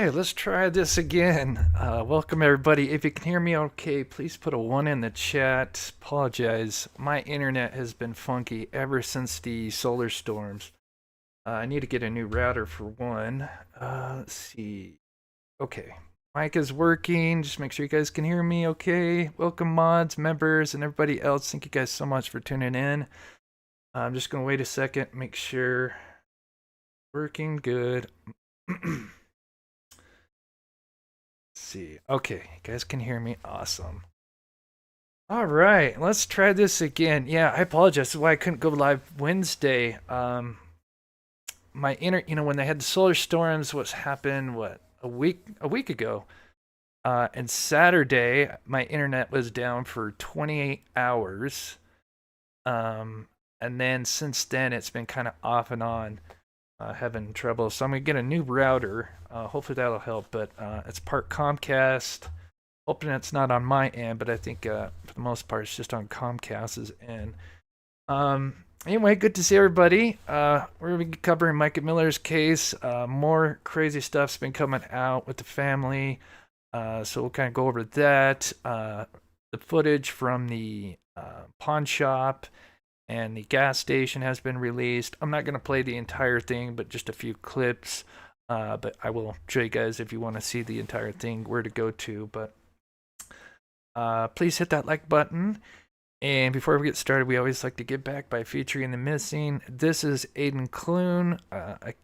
Okay, let's try this again. Welcome everybody. If you can hear me okay, please put a 1 in the chat. Apologize. My internet has been funky ever since the solar storms. I need to get a new router for one. Let's see. Okay. Mic is working. Just make sure you guys can hear me okay. Welcome mods, members, and everybody else. Thank you guys so much for tuning in. I'm just going to wait a second, make sure. Working good. See. Okay, you guys can hear me. Awesome. All right, let's try this again. Yeah, I apologize. That's why I couldn't go live Wednesday. My when they had the solar storms, what's happened? A week ago. And Saturday, my internet was down for 28 hours. And then since then, it's been kind of off and on. Having trouble, so I'm gonna get a new router. Hopefully that'll help, but it's part Comcast. Hoping it's not on my end, but I think for the most part it's just on Comcast's end. Anyway, good to see everybody. We're gonna be covering Micah Miller's case. More crazy stuff's been coming out with the family, so we'll kind of go over that. The footage from the pawn shop and the gas station has been released. I'm not going to play the entire thing, but just a few clips. But I will show you guys if you want to see the entire thing, where to go to. But please hit that like button. And before we get started, we always like to give back by featuring the missing. This is Aiden Clune, a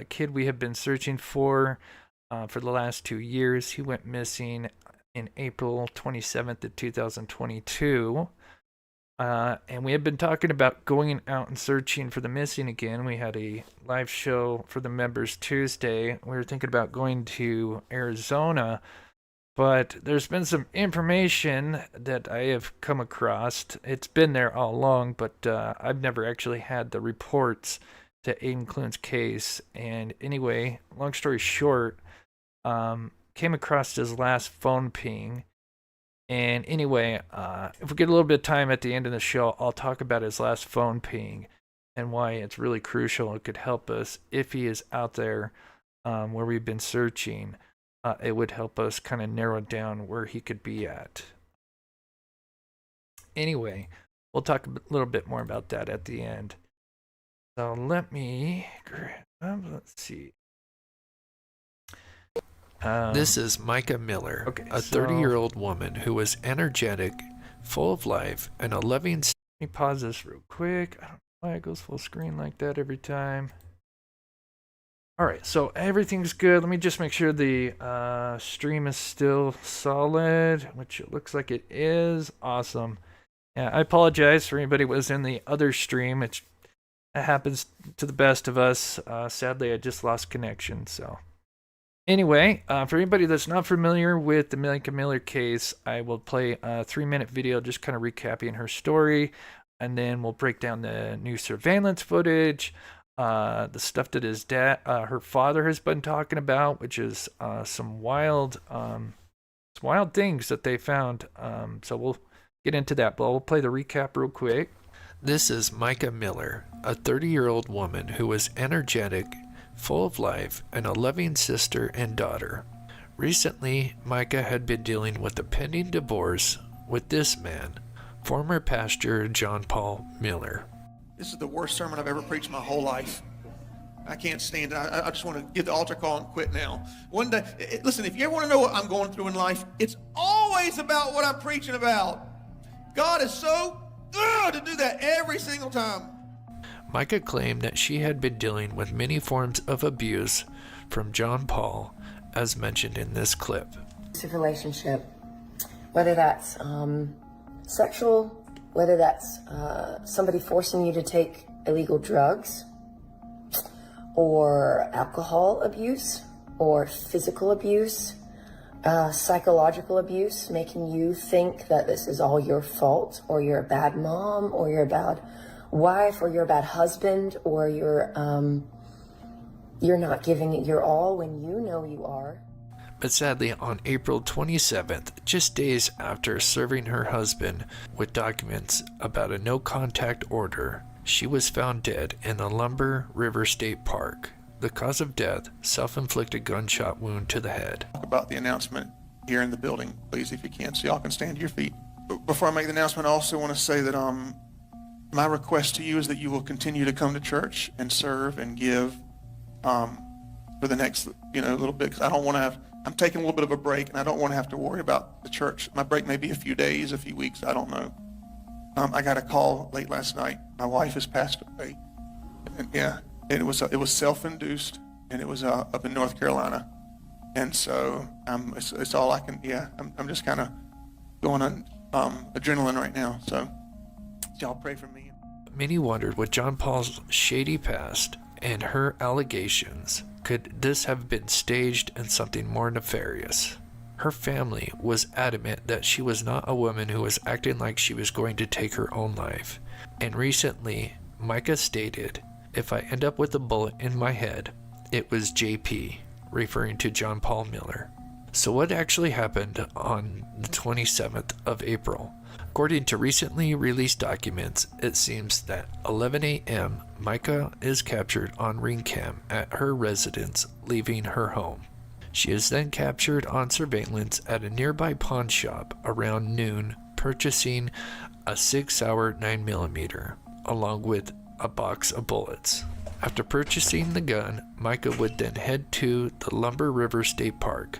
kid we have been searching for the last 2 years. He went missing in April 27th of 2022. And we have been talking about going out and searching for the missing again. We had a live show for the members Tuesday. We were thinking about going to Arizona, but there's been some information that I have come across. It's been there all along, but I've never actually had the reports to Aiden Clune's case. And anyway, long story short, came across his last phone ping. And anyway, if we get a little bit of time at the end of the show, I'll talk about his last phone ping and why it's really crucial. It could help us if he is out there where we've been searching. It would help us kind of narrow down where he could be at. Anyway, we'll talk a little bit more about that at the end. So let's see. This is Mica Miller, okay, a 30-year-old woman who was energetic, full of life, and a loving... Let me pause this real quick. I don't know why it goes full screen like that every time. Alright, so everything's good. Let me just make sure the stream is still solid, which it looks like it is. Awesome. Yeah, I apologize for anybody who was in the other stream. It happens to the best of us. Sadly, I just lost connection, so... Anyway, for anybody that's not familiar with the Mica Miller case, I will play a 3-minute video just kind of recapping her story, and then we'll break down the new surveillance footage, the stuff that his dad, her father has been talking about, which is some wild things that they found. So we'll get into that, but we'll play the recap real quick. This is Mica Miller, a 30-year-old woman who was energetic, full of life, and a loving sister and daughter. Recently, Micah had been dealing with a pending divorce with this man, former pastor John Paul Miller. This is the worst sermon I've ever preached my whole life. I can't stand it. I just want to give the altar call and quit now. One day, listen, if you ever want to know what I'm going through in life, it's always about what I'm preaching about. God is so good to do that every single time. Micah claimed that she had been dealing with many forms of abuse from John Paul, as mentioned in this clip. Relationship, whether that's sexual, whether that's somebody forcing you to take illegal drugs, or alcohol abuse, or physical abuse, psychological abuse, making you think that this is all your fault, or you're a bad mom, or you're a bad wife, or you're a bad husband, or you're not giving it your all when you know you are. But sadly, on April 27th, just days after serving her husband with documents about a no-contact order, she was found dead in the Lumber River State Park. The cause of death, self-inflicted gunshot wound to the head. Talk about the announcement here in the building, please, if you can, so y'all can stand to your feet. Before I make the announcement, I also want to say that my request to you is that you will continue to come to church and serve and give for the next, little bit, because I don't want to I'm taking a little bit of a break, and I don't want to have to worry about the church. My break may be a few days, a few weeks, I don't know. I got a call late last night. My wife has passed away, and it was self-induced, and it was up in North Carolina, and so it's all I can. I'm just kind of going on adrenaline right now. So y'all pray for me. Many wondered with John Paul's shady past and her allegations, could this have been staged and something more nefarious? Her family was adamant that she was not a woman who was acting like she was going to take her own life. And recently, Micah stated, "If I end up with a bullet in my head, it was JP," referring to John Paul Miller. So what actually happened on the 27th of April? According to recently released documents, it seems that 11 a.m. Micah is captured on ring cam at her residence leaving her home. She is then captured on surveillance at a nearby pawn shop around noon, purchasing a 6-hour 9mm along with a box of bullets. After purchasing the gun, Micah would then head to the Lumber River State Park,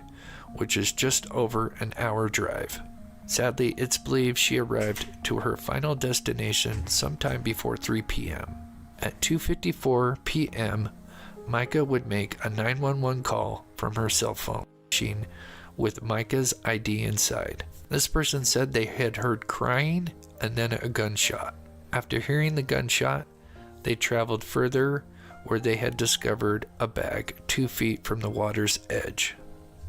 which is just over an hour drive. Sadly, it's believed she arrived to her final destination sometime before 3 p.m. At 2:54 p.m., Micah would make a 911 call from her cell phone machine with Micah's ID inside. This person said they had heard crying and then a gunshot. After hearing the gunshot, they traveled further where they had discovered a bag 2 feet from the water's edge.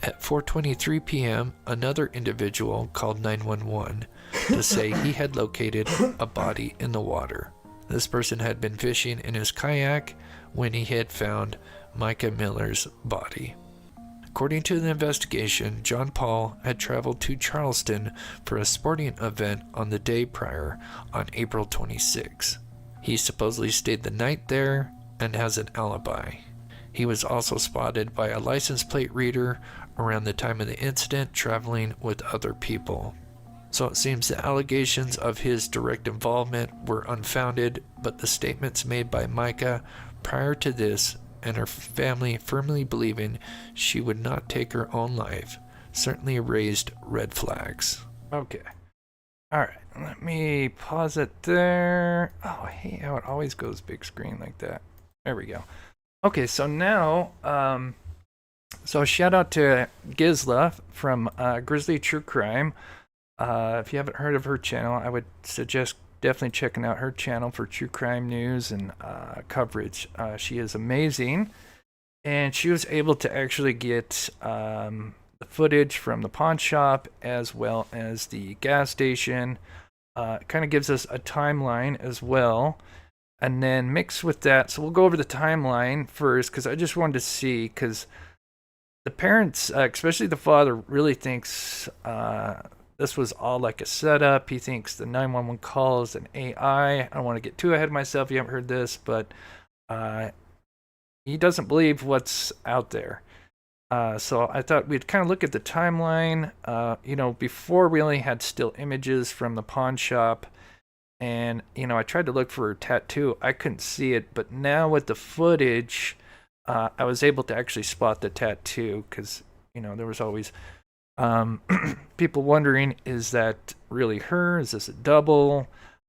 At 4:23 p.m., another individual called 911 to say he had located a body in the water. This person had been fishing in his kayak when he had found Mica Miller's body. According to the investigation, John Paul had traveled to Charleston for a sporting event on the day prior, on April 26. He supposedly stayed the night there and has an alibi. He was also spotted by a license plate reader around the time of the incident, traveling with other people. So it seems the allegations of his direct involvement were unfounded, but the statements made by Micah prior to this and her family firmly believing she would not take her own life certainly raised red flags. Okay. All right. Let me pause it there. Oh, I hate how it always goes big screen like that. There we go. Okay, so now, so shout out to Gizla from Grizzly True Crime. If you haven't heard of her channel, I would suggest definitely checking out her channel for true crime news and coverage. She is amazing, and she was able to actually get the footage from the pawn shop as well as the gas station. It kind of gives us a timeline as well, and then mixed with that, so we'll go over the timeline first because I just wanted to see, because the parents, especially the father, really thinks this was all like a setup. He thinks the 911 call is an AI. I don't want to get too ahead of myself. You haven't heard this, but he doesn't believe what's out there. So I thought we'd kind of look at the timeline. Before we only had still images from the pawn shop. And, I tried to look for a tattoo. I couldn't see it. But now with the footage, I was able to actually spot the tattoo because, there was always people wondering, is that really her? Is this a double?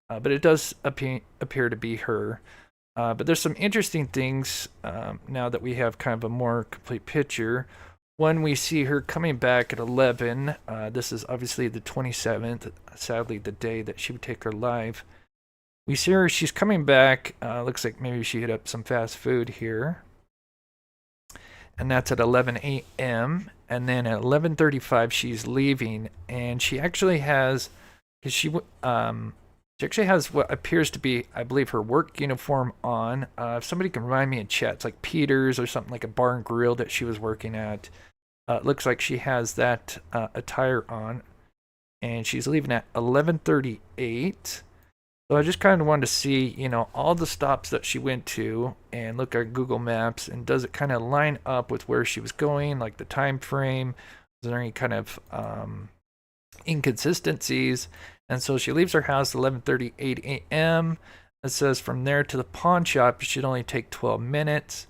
But it does appear to be her. But there's some interesting things now that we have kind of a more complete picture. When we see her coming back at 11, this is obviously the 27th, sadly the day that she would take her life. We see her, she's coming back. Looks like maybe she hit up some fast food here. And that's at 11 a.m. And then at 11:35, she's leaving. And she actually has, she actually has what appears to be, I believe, her work uniform on. If somebody can remind me in chat, it's like Peter's or something, like a bar and grill that she was working at. It looks like she has that attire on. And she's leaving at 11:38. So I just kind of wanted to see, all the stops that she went to and look at Google Maps, and does it kind of line up with where she was going, like the time frame? Is there any kind of inconsistencies? And so she leaves her house at 11:38 a.m. It says from there to the pawn shop it should only take 12 minutes.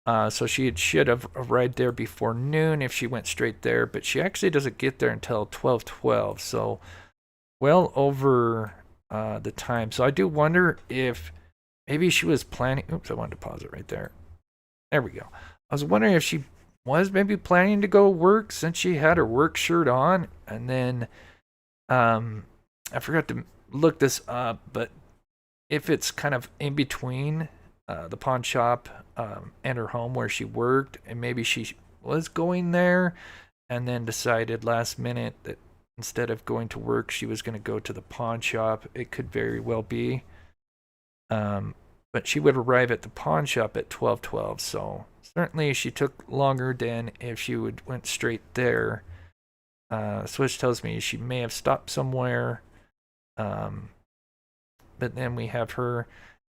So she should have arrived there before noon if she went straight there, but she actually doesn't get there until 12:12. So well over the time. So I do wonder if maybe she was planning. Oops, I wanted to pause it right there. There we go. I was wondering if she was maybe planning to go work since she had her work shirt on, and then I forgot to look this up, but if it's kind of in between the pawn shop and her home where she worked, and maybe she was going there and then decided last minute that instead of going to work, she was going to go to the pawn shop. It could very well be. But she would arrive at the pawn shop at 12:12, so certainly she took longer than if she went straight there. Switch tells me she may have stopped somewhere. But then we have her.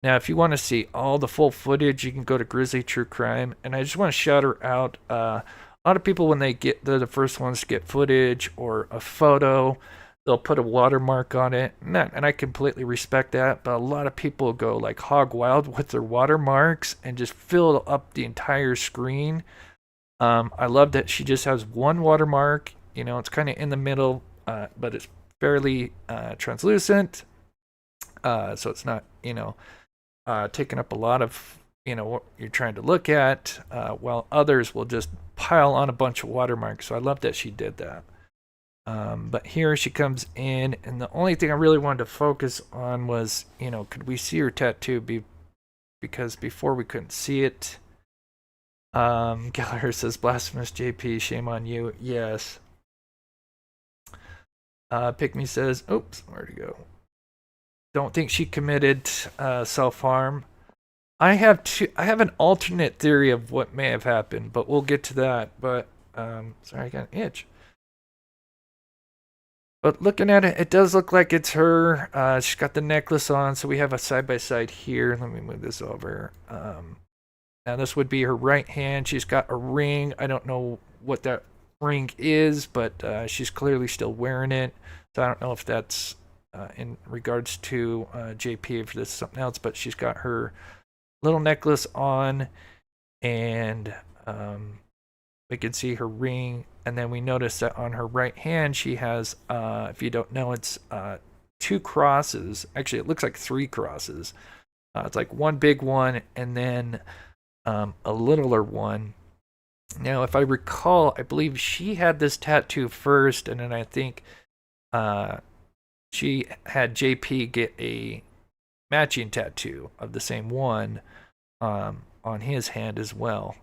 Now, if you want to see all the full footage, you can go to Grizzly True Crime. And I just want to shout her out. A lot of people, when they're the first ones to get footage or a photo, they'll put a watermark on it. And I completely respect that. But a lot of people go like hog wild with their watermarks and just fill up the entire screen. I love that she just has one watermark. It's kind of in the middle, but it's fairly translucent. So it's not, taking up a lot of, what you're trying to look at, while others will just pile on a bunch of watermarks. So I love that she did that. But here she comes in, and the only thing I really wanted to focus on was, could we see her tattoo? Because before we couldn't see it. Gallagher says, blasphemous JP, shame on you. Yes. Pick Me says, oops, where'd it go? Don't think she committed self-harm. I have an alternate theory of what may have happened, but we'll get to that. But sorry, I got an itch. But looking at it, it does look like it's her. She's got the necklace on, so we have a side-by-side here. Let me move this over. Now this would be her right hand. She's got a ring. I don't know what that ring is, but she's clearly still wearing it. So I don't know if that's in regards to JP, if this is something else, but she's got her little necklace on, and we can see her ring. And then we notice that on her right hand, she has, if you don't know, it's 2 crosses. Actually, it looks like 3 crosses. It's like one big one and then a littler one. Now, if I recall, I believe she had this tattoo first, and then I think she had JP get a matching tattoo of the same one on his hand as well.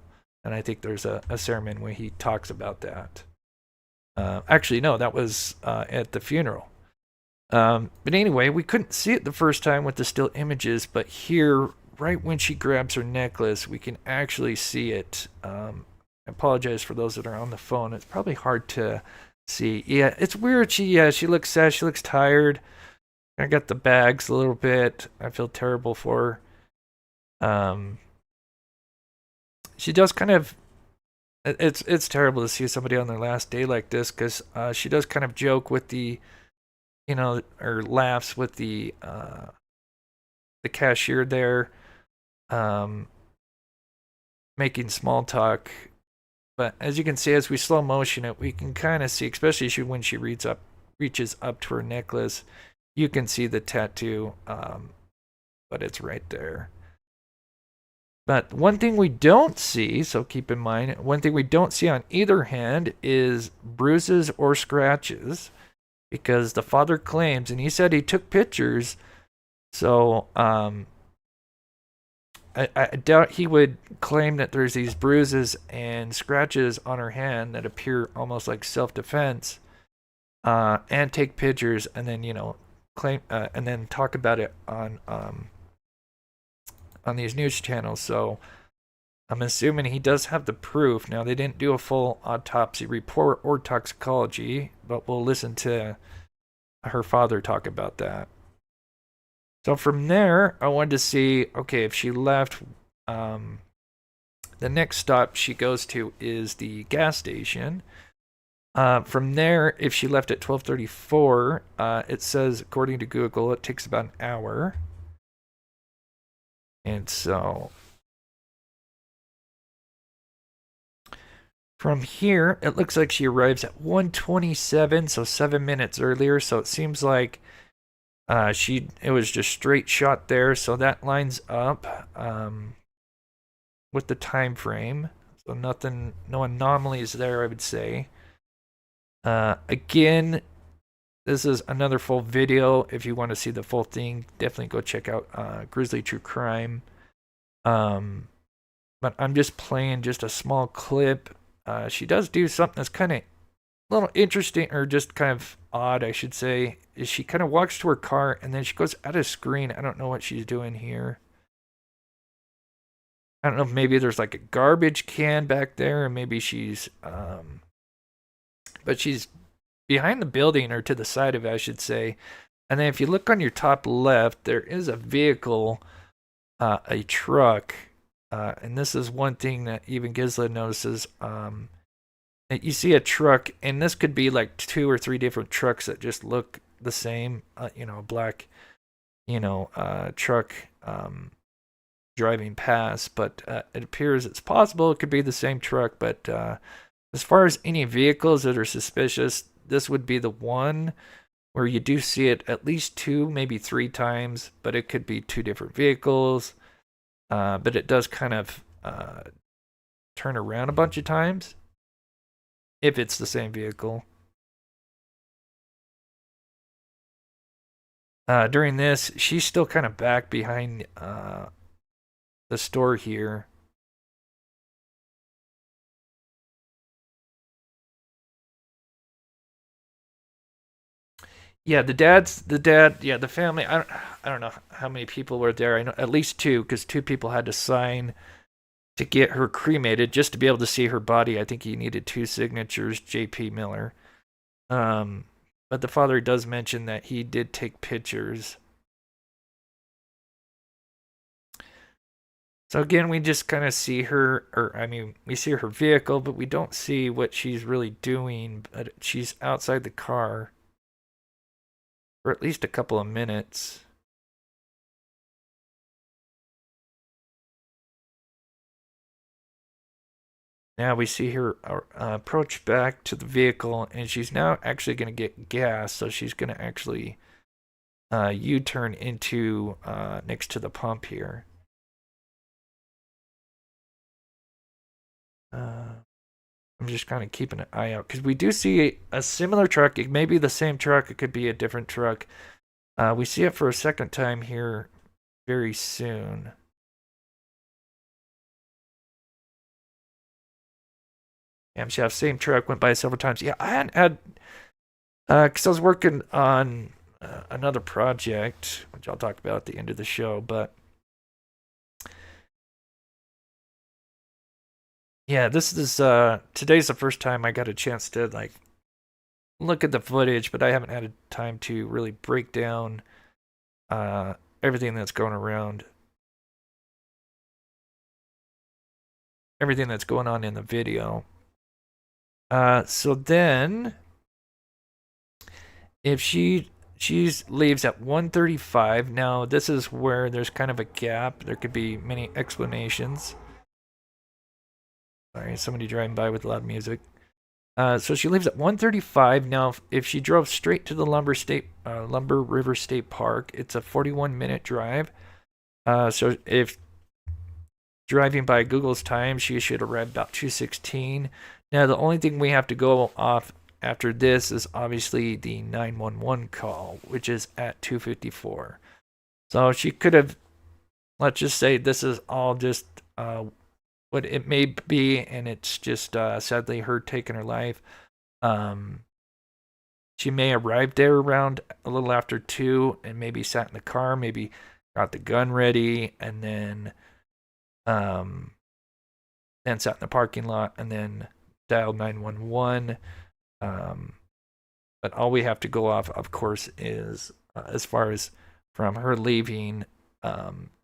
And I think there's a sermon where he talks about that. Actually, no, that was at the funeral. But anyway, we couldn't see it the first time with the still images, but here, right when she grabs her necklace, we can actually see it. I apologize for those that are on the phone. It's probably hard to see. Yeah, it's weird. She looks sad. She looks tired. I got the bags a little bit. I feel terrible for her. She does kind of. It's terrible to see somebody on their last day like this, because she does kind of joke with the, or laughs with the cashier there, making small talk. But as you can see, as we slow motion it, we can kind of see, especially when she reaches up to her necklace, you can see the tattoo, but it's right there. But one thing we don't see, so keep in mind, one thing we don't see on either hand is bruises or scratches, because the father claims, and he said he took pictures, so I doubt he would claim that there's these bruises and scratches on her hand that appear almost like self-defense, and take pictures and then claim and then talk about it on these news channels. So I'm assuming he does have the proof. Now, they didn't do a full autopsy report or toxicology, but we'll listen to her father talk about that. So from there, I wanted to see, okay, if she left, the next stop she goes to is the gas station. From there, if she left at 12:34, it says, according to Google, it takes about an hour. And so from here, it looks like she arrives at 1:27, so 7 minutes earlier. So it seems like it was just straight shot there. So that lines up with the time frame. So no anomalies there, I would say. Again, this is another full video. If you want to see the full thing, definitely go check out Grizzly True Crime. But I'm just playing just a small clip. She does do something that's kind of a little interesting, or just kind of odd, I should say. Is she kind of walks to her car and then she goes out of screen. I don't know what she's doing here. I don't know if maybe there's like a garbage can back there, and maybe she's but she's behind the building, or to the side of it, I should say. And then if you look on your top left, there is a vehicle, a truck, and this is one thing that even Gisla notices. You see a truck, and this could be like 2 or 3 different trucks that just look the same. A black, truck driving past, but it appears it's possible it could be the same truck. But as far as any vehicles that are suspicious, this would be the one where you do see it at least 2, maybe 3 times, but it could be 2 different vehicles. But it does kind of turn around a bunch of times if it's the same vehicle. During this, she's still kind of back behind the store here. Yeah, the family. I don't know how many people were there. I know at least 2, because 2 people had to sign to get her cremated just to be able to see her body. I think he needed 2 signatures, J.P. Miller. But the father does mention that he did take pictures. So again, we just kind of see her, we see her vehicle, but we don't see what she's really doing. But she's outside the car for at least a couple of minutes. Now we see her approach back to the vehicle, and she's now actually going to get gas. So she's going to actually U-turn into next to the pump here. I'm just kind of keeping an eye out, because we do see a similar truck. It may be the same truck. It could be a different truck. We see it for a second time here very soon. Yeah, she has same truck, went by several times. Yeah, I hadn't had, because I was working on another project, which I'll talk about at the end of the show, but yeah, this is today's the first time I got a chance to look at the footage, but I haven't had time to really break down everything that's going around, everything that's going on in the video. So then, if she leaves at 1:35, now this is where there's kind of a gap. There could be many explanations. Sorry, somebody driving by with loud music. So she leaves at 1:35. Now, if she drove straight to the Lumber River State Park, it's a 41-minute drive. So if driving by Google's time, she should arrive about 2:16. Now, the only thing we have to go off after this is obviously the 911 call, which is at 2:54. So she could have, let's just say this is all just what it may be, and it's just sadly her taking her life. She may arrive there around a little after 2 and maybe sat in the car, maybe got the gun ready, and then sat in the parking lot and then dialed 911. But all we have to go off, of course, is as far as from her leaving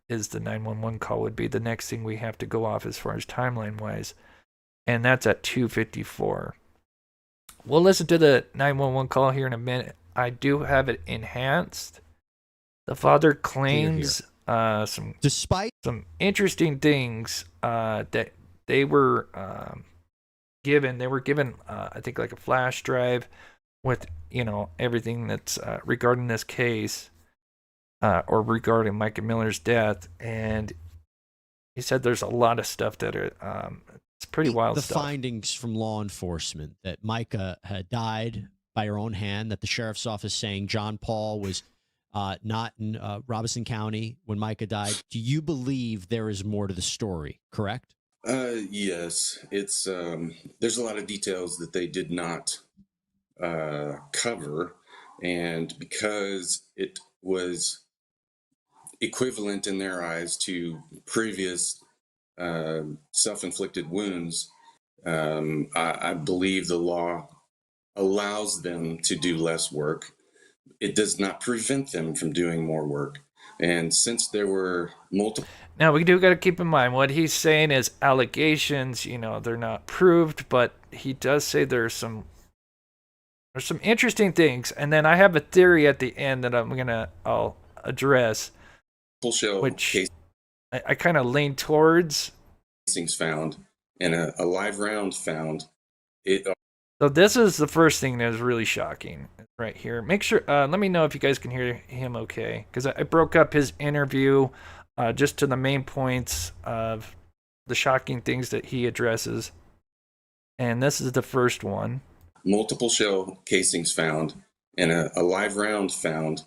is the 911 call would be the next thing we have to go off as far as timeline wise, and that's at 2:54. We'll listen to the 911 call here in a minute. I do have it enhanced. The father claims some interesting things that they were given. They were given, I think, like a flash drive with everything that's regarding this case or regarding Micah Miller's death, and he said there's a lot of stuff that are it's pretty wild the stuff. The findings from law enforcement that Micah had died by her own hand, that the sheriff's office saying John Paul was not in Robeson County when Micah died. Do you believe there is more to the story, correct? Yes. It's there's a lot of details that they did not cover, and because it was equivalent in their eyes to previous self-inflicted wounds, I believe the law allows them to do less work. It does not prevent them from doing more work. And since there were multiple... Now, we do got to keep in mind what he's saying is allegations, they're not proved, but he does say there's some interesting things. And then I have a theory at the end that I'll address, which I kind of lean towards. Casings found and a live round found. So this is the first thing that is really shocking right here. Make sure, let me know if you guys can hear him okay, because I broke up his interview just to the main points of the shocking things that he addresses. And this is the first one. Multiple shell casings found and a live round found.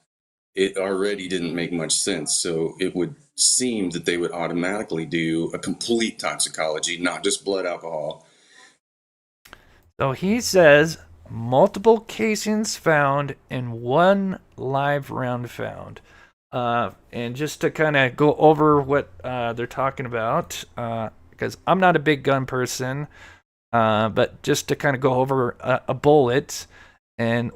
It already didn't make much sense. So it would seem that they would automatically do a complete toxicology, not just blood alcohol. So he says multiple casings found and one live round found. And just to kind of go over what they're talking about, because I'm not a big gun person, but just to kind of go over a bullet and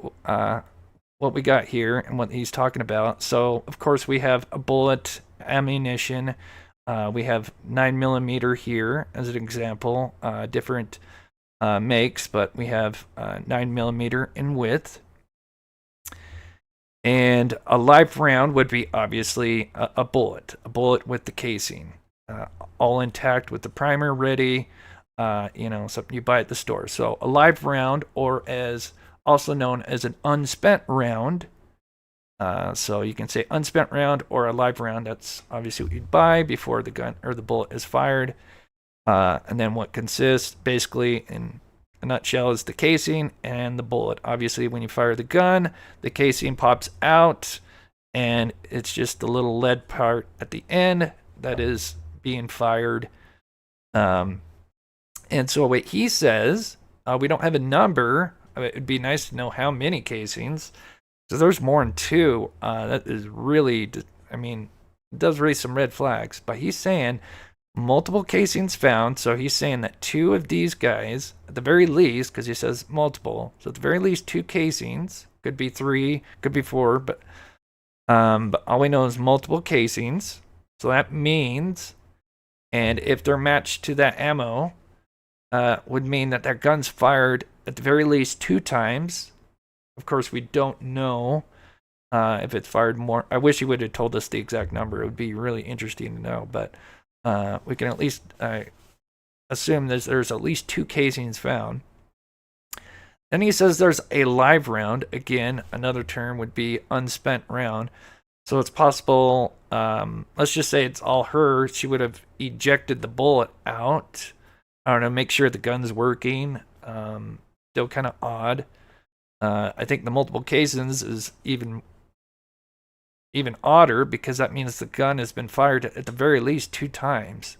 what we got here and what he's talking about. So, of course, we have a bullet, ammunition. We have 9mm here as an example, different makes, but we have 9mm in width. And a live round would be obviously a bullet with the casing, all intact with the primer ready, something you buy at the store. So a live round, or as also known as an unspent round. So you can say unspent round or a live round. That's obviously what you'd buy before the gun or the bullet is fired. And then what consists, basically, in a nutshell, is the casing and the bullet. Obviously, when you fire the gun, the casing pops out, and it's just the little lead part at the end that is being fired. And so what he says, we don't have a number. It would be nice to know how many casings. So there's more than two. That is really, it does raise some red flags. But he's saying multiple casings found. So he's saying that two of these guys, at the very least, because he says multiple, so at the very least two casings, could be three, could be four, but all we know is multiple casings. So that means, and if they're matched to that ammo, would mean that that gun's fired at the very least 2 times. Of course, we don't know if it's fired more. I wish he would have told us the exact number. It would be really interesting to know, but we can at least assume that there's at least 2 casings found. Then he says there's a live round. Again, another term would be unspent round. So it's possible, let's just say it's all her. She would have ejected the bullet out. I don't know, make sure the gun's working. Still kind of odd. I think the multiple casings is even odder, because that means the gun has been fired at the very least 2 times.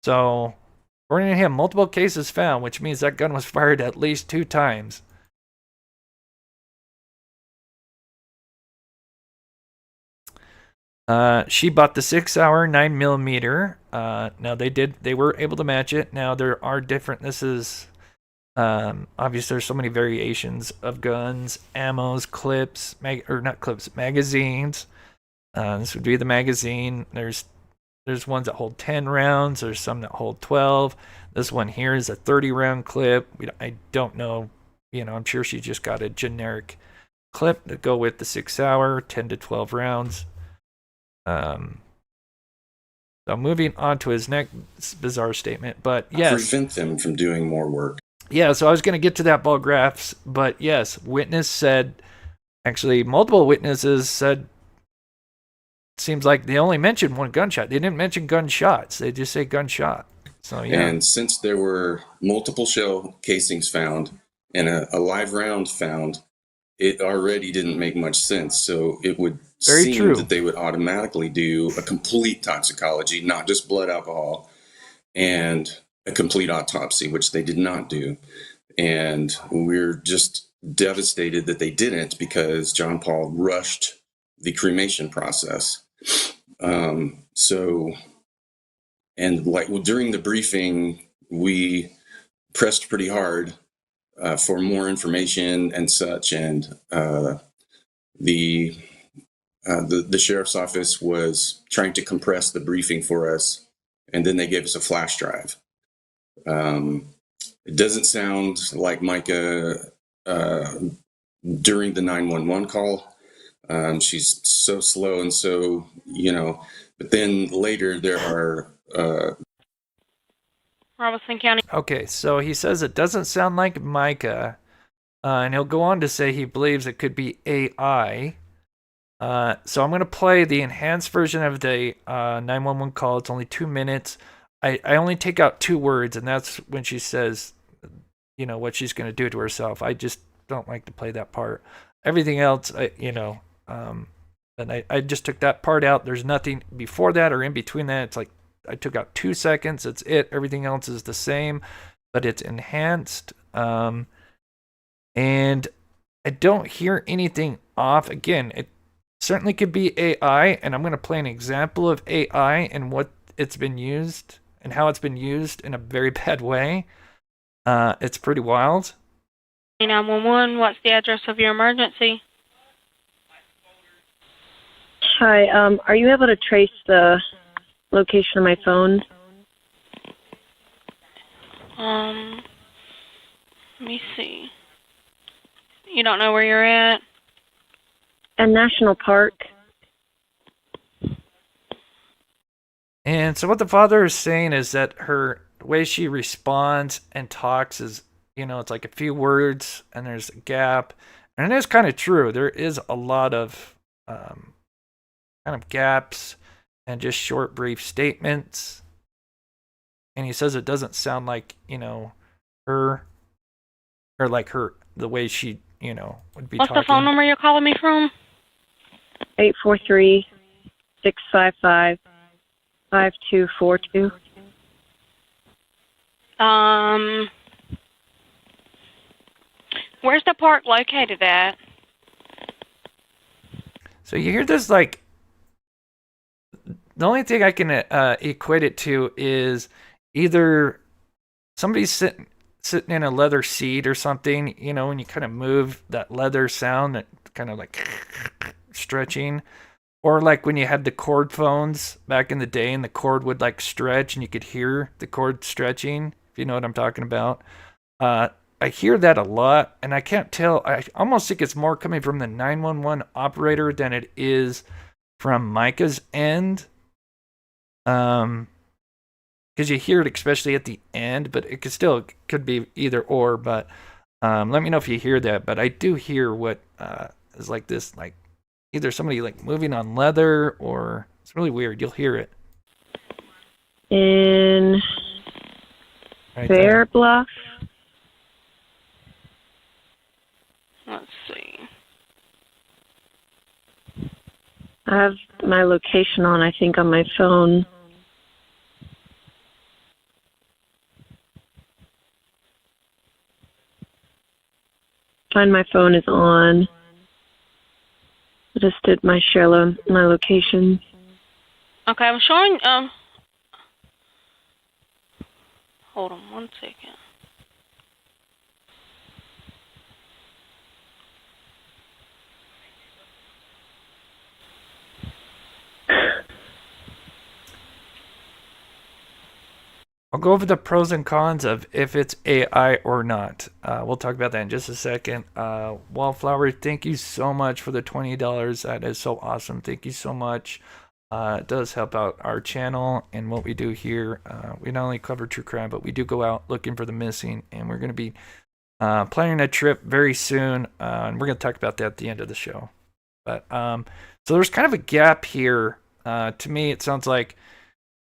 So according to him, multiple cases found, which means that gun was fired at least 2 times. She bought the 6-hour 9mm. Now they were able to match it. Now there are different. This is Obviously, there's so many variations of guns, ammos, clips, not clips, magazines. This would be the magazine. There's ones that hold 10 rounds. There's some that hold 12. This one here is a 30-round clip. I don't know. I'm sure she just got a generic clip to go with the 6-hour, 10 to 12 rounds. So moving on to his next bizarre statement, but yes. Prevent them from doing more work. Yeah, so I was going to get to that ball graphs, but yes, witness said, actually multiple witnesses said, seems like they only mentioned one gunshot. They didn't mention gunshots. They just say gunshot. So yeah. And since there were multiple shell casings found and a live round found, it already didn't make much sense. So it would seem that they would automatically do a complete toxicology, not just blood alcohol, and a complete autopsy, which they did not do. And we're just devastated that they didn't, because John Paul rushed the cremation process. During the briefing, we pressed pretty hard for more information and such, and the sheriff's office was trying to compress the briefing for us, and then they gave us a flash drive. It doesn't sound like Micah during the 911 call. She's so slow and so, but then later there are Robeson County. Okay, so he says it doesn't sound like Micah, and he'll go on to say he believes it could be AI. So I'm going to play the enhanced version of the 911 call. It's only 2 minutes. I only take out 2 words, and that's when she says, what she's going to do to herself. I just don't like to play that part. Everything else, and I just took that part out. There's nothing before that or in between that. It's like I took out 2 seconds. That's it. Everything else is the same, but it's enhanced. And I don't hear anything off. Again, it certainly could be AI, and I'm going to play an example of AI and what it's been used and how it's been used in a very bad way. It's pretty wild. 911, what's the address of your emergency? Hi, are you able to trace the location of my phone? Let me see. You don't know where you're at? At National Park. And so what the father is saying is that the way she responds and talks is, it's like a few words and there's a gap. And it is kind of true. There is a lot of kind of gaps and just short, brief statements. And he says it doesn't sound like, her, or like her, the way she, would be What's talking. the phone number you're calling me from? 843-655-5242. Where's the park located at? So you hear this, like, the only thing I can equate it to is either somebody's sitting in a leather seat or something, when you kind of move that leather sound, that kind of like stretching, or like when you had the cord phones back in the day and the cord would like stretch and you could hear the cord stretching, if you know what I'm talking about. I hear that a lot, and I can't tell. I almost think it's more coming from the 911 operator than it is from Micah's end. Because you hear it especially at the end, but it could be either or. But let me know if you hear that. But I do hear what is like this, like either somebody like moving on leather, or it's really weird. You'll hear it In right Bear there. Bluff. Let's see. I have my location on, I think, on my phone. Find my phone is on. I just did my my location. Okay, I'm showing, hold on one second. go over the pros and cons of if it's AI or not. We'll talk about that in just a second. Wallflower, thank you so much for the $20. That is so awesome. Thank you so much. It does help out our channel and what we do here. We not only cover true crime, but we do go out looking for the missing, and we're going to be planning a trip very soon, and we're going to talk about that at the end of the show. But so there's kind of a gap here. To me, it sounds like,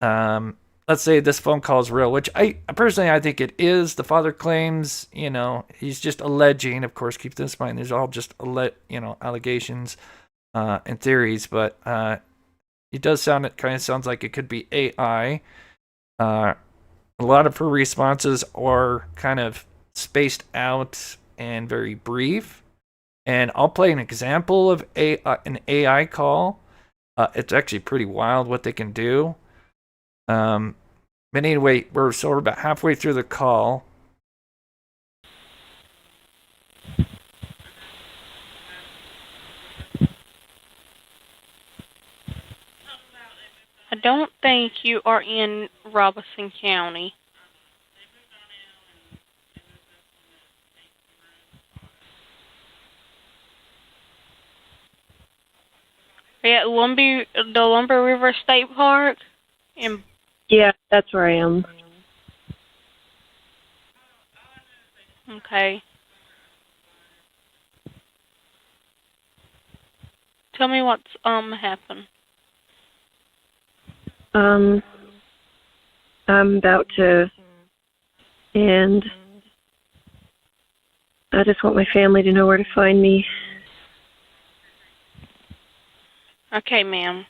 let's say this phone call is real, which I personally I think it is. The father claims, he's just alleging. Of course, keep this in mind. These are all just allegations and theories, but it does sound. It kind of sounds like it could be AI. A lot of her responses are kind of spaced out and very brief. And I'll play an example of an AI call. It's actually pretty wild what they can do. But anyway, we're about halfway through the call. I don't think you are in Robeson County. Are you at the Lumber River State Park? Yeah, that's where I am. Okay. Tell me what's happened. I'm about to, and I just want my family to know where to find me. Okay, ma'am.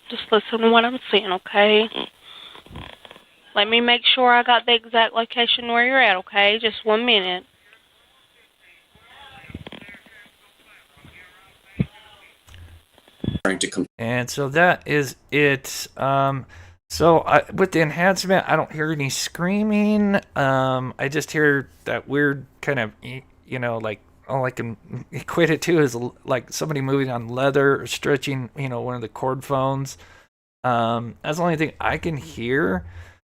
Just listen to what I'm saying, okay? Let me make sure I got the exact location where you're at, okay? Just 1 minute. And so that is it. So with the enhancement, I don't hear any screaming. I just hear that weird kind of, like, all I can equate it to is like somebody moving on leather or stretching, one of the cord phones. That's the only thing I can hear.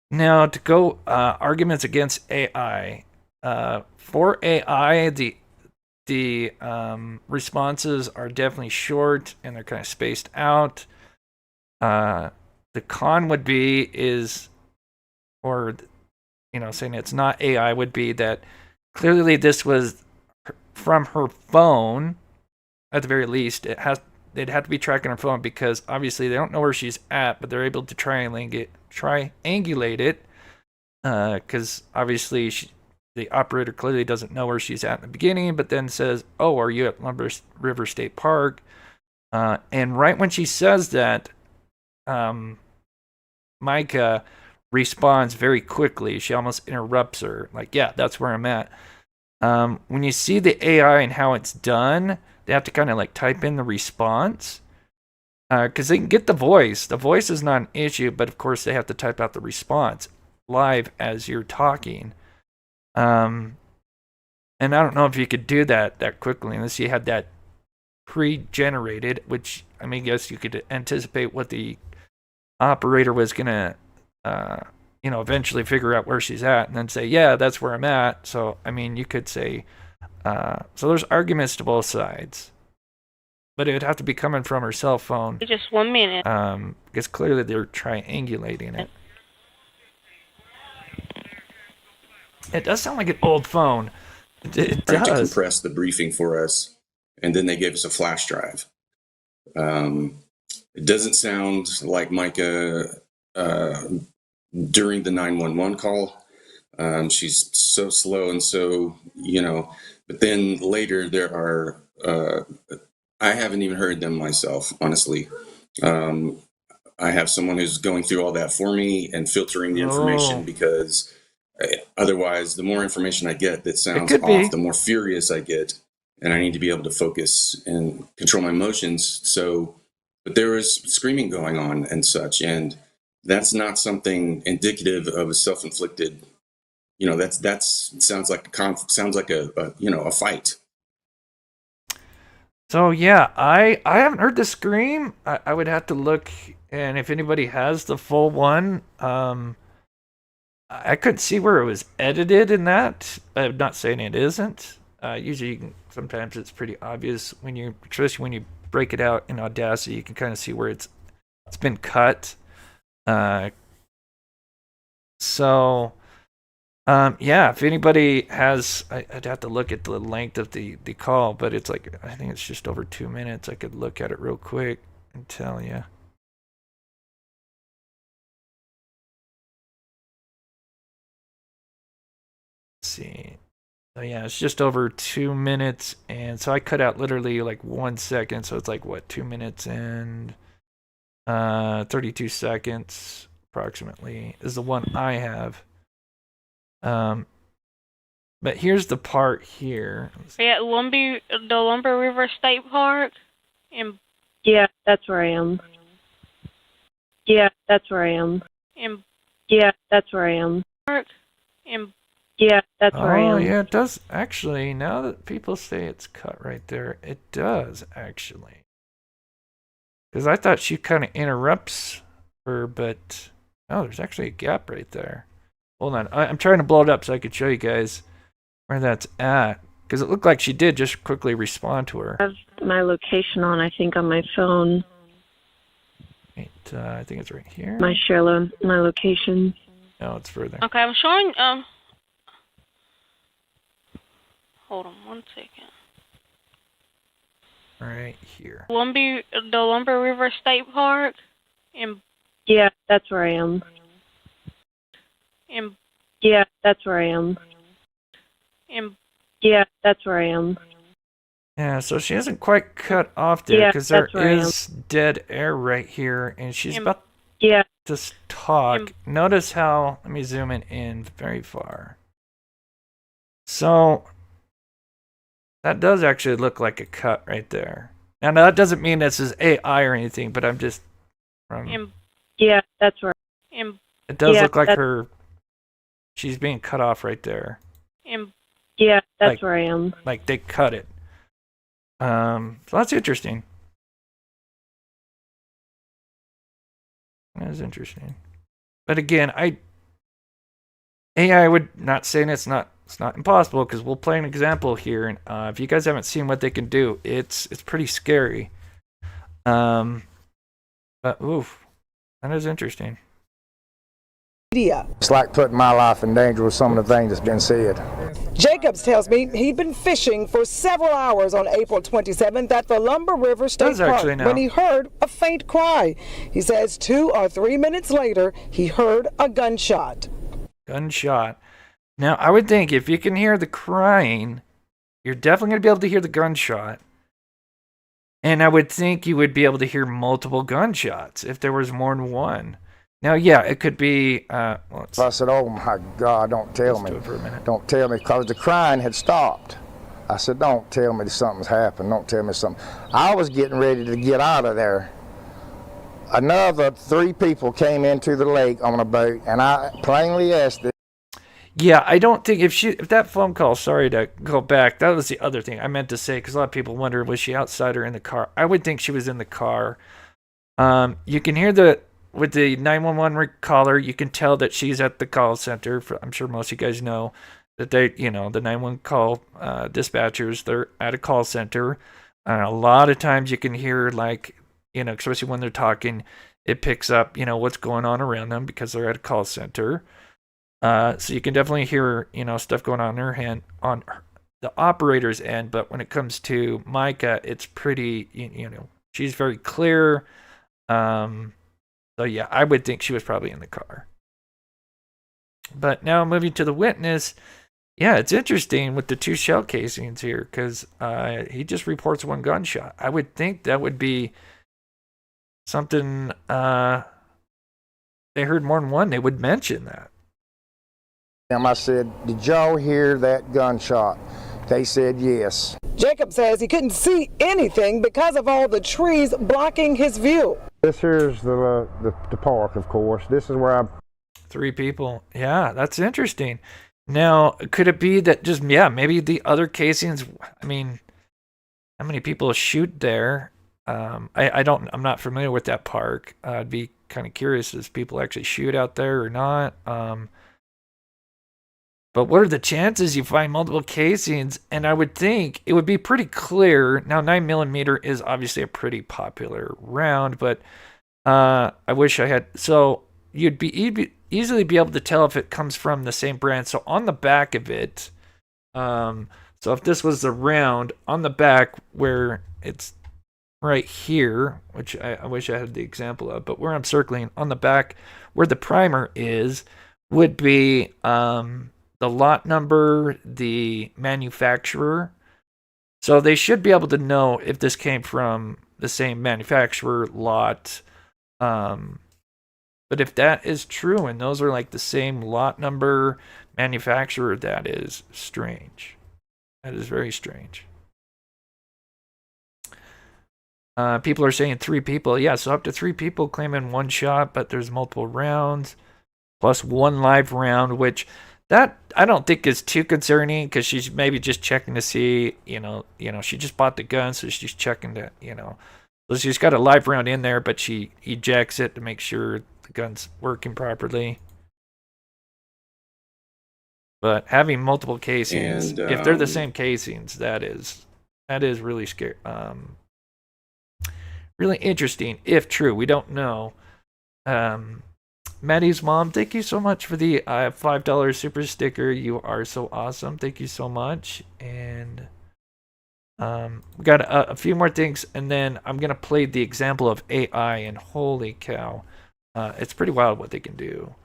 Now, to go arguments against AI. For AI, the responses are definitely short and they're kind of spaced out. The con would be saying it's not AI would be that clearly this was from her phone. At the very least, they'd have to be tracking her phone because obviously they don't know where she's at, but they're able to triangulate it because obviously the operator clearly doesn't know where she's at in the beginning, but then says, "Oh, are you at Lumber River State Park?" And right when she says that, Micah responds very quickly. She almost interrupts her, like, "Yeah, that's where I'm at." When you see the AI and how it's done, they have to kind of like type in the response because they can get the voice. The voice is not an issue, but of course they have to type out the response live as you're talking. And I don't know if you could do that quickly unless you had that pre-generated, which I guess you could anticipate what the operator was gonna, eventually figure out where she's at and then say, "Yeah, that's where I'm at." So you could say, so there's arguments to both sides, but it would have to be coming from her cell phone. Just 1 minute. Because clearly they're triangulating it. It does sound like an old phone. It Tried to does. compress the briefing for us, and then they gave us a flash drive. It doesn't sound like Micah during the 911 call. She's so slow and so, but then later there are, I haven't even heard them myself, honestly. I have someone who's going through all that for me and filtering the information because otherwise, the more information I get that sounds off, the more furious I get, and I need to be able to focus and control my emotions. So, but there was screaming going on and such, and that's not something indicative of a self-inflicted. That's sounds like a fight. So yeah, I haven't heard the scream. I would have to look And if anybody has the full one, I couldn't see where it was edited in that. I'm not saying it isn't. Usually, sometimes it's pretty obvious especially when you break it out in Audacity, you can kind of see where it's been cut. Yeah, if anybody has, I'd have to look at the length of the call, but it's like, I think it's just over 2 minutes. I could look at it real quick and tell you. Let's see. So yeah, it's just over 2 minutes, and so I cut out literally like 1 second, so it's like what, 2 minutes and 32 seconds approximately is the one I have. But here's the part here. Yeah, the Lumber River State Park. Yeah, that's where I am. Yeah, that's where I am. Yeah, that's where I am. Yeah, that's where I am. Oh, yeah, it does actually. Now that people say it's cut right there, it does actually. Because I thought she kind of interrupts her, but oh, there's actually a gap right there. Hold on, I'm trying to blow it up so I could show you guys where that's at. Because it looked like she did just quickly respond to her. I have my location on, I think, on my phone. Wait, I think it's right here. My location. No, it's further. Okay, I'm showing. Hold on 1 second. Right here. The Lumber River State Park. Yeah, that's where I am. Yeah, that's where I am. Yeah, that's where I am. Yeah, so she hasn't quite cut off there because there where I am. is dead air right here, and she's about Yeah. to talk. Notice how, let me zoom in very far. So that does actually look like a cut right there. Now that doesn't mean this is AI or anything, but I'm just Yeah, that's where. it does look like she's being cut off right there. Yeah, that's Like- where I am. Like they cut it. So that's interesting. That is interesting. But again, AI would not saying it's not impossible, because we'll play an example here, and if you guys haven't seen what they can do, it's pretty scary. But oof, that is interesting. It's like putting my life in danger with some of the things that's been said. Jacobs tells me he'd been fishing for several hours on April 27th at the Lumber River State Does actually Park now. when he heard a faint cry. He says 2 or 3 minutes later, he heard a gunshot. Gunshot. Now, I would think if you can hear the crying, you're definitely going to be able to hear the gunshot. And I would think you would be able to hear multiple gunshots if there was more than one. Now, yeah, it could be. I said, oh my God, don't tell me. Do it for a minute. Don't tell me, because the crying had stopped. I said, don't tell me that something's happened. Don't tell me something. I was getting ready to get out of there. Another 3 people came into the lake on a boat, and I plainly asked them. Yeah, I don't think if that phone call, sorry to go back, that was the other thing I meant to say, because a lot of people wonder, was she outside or in the car? I would think she was in the car. You can hear with the 911 caller, you can tell that she's at the call center. I'm sure most of you guys know that the 911 call dispatchers, they're at a call center. A lot of times you can hear, like, especially when they're talking, it picks up, what's going on around them because they're at a call center. So you can definitely hear, stuff going on on the operator's end. But when it comes to Micah, it's pretty, she's very clear. So yeah, I would think she was probably in the car. But now moving to the witness, yeah, it's interesting with the 2 shell casings here, because he just reports 1 gunshot. I would think that would be something. They heard more than one, they would mention that. I said, did y'all hear that gunshot? They said yes. Jacob says he couldn't see anything because of all the trees blocking his view. This here's the park, of course. This is where 3 people. Yeah, that's interesting. Now, could it be that maybe the other casings, I mean, how many people shoot there? I'm not familiar with that park. I'd be kind of curious if people actually shoot out there or not. But what are the chances you find multiple casings? And I would think it would be pretty clear. Now, 9mm is obviously a pretty popular round, but I wish I had. So you'd easily be able to tell if it comes from the same brand. So on the back of it, so if this was the round, on the back where it's right here, which I wish I had the example of, but where I'm circling on the back where the primer is would be the lot number, the manufacturer. So they should be able to know if this came from the same manufacturer, lot. But if that is true and those are like the same lot number, manufacturer, that is strange. That is very strange. People are saying 3 people. Yeah, so up to 3 people claiming one shot, but there's multiple rounds, plus 1 live round, which that I don't think is too concerning because she's maybe just checking to see, she just bought the gun, so she's checking to, so she's got a live round in there, but she ejects it to make sure the gun's working properly. But having multiple casings, if they're the same casings, that is really scary. Really interesting, if true. We don't know. Maddie's mom, thank you so much for the $5 super sticker. You are so awesome. Thank you so much. And we got a few more things, and then I'm going to play the example of AI, and holy cow. It's pretty wild what they can do.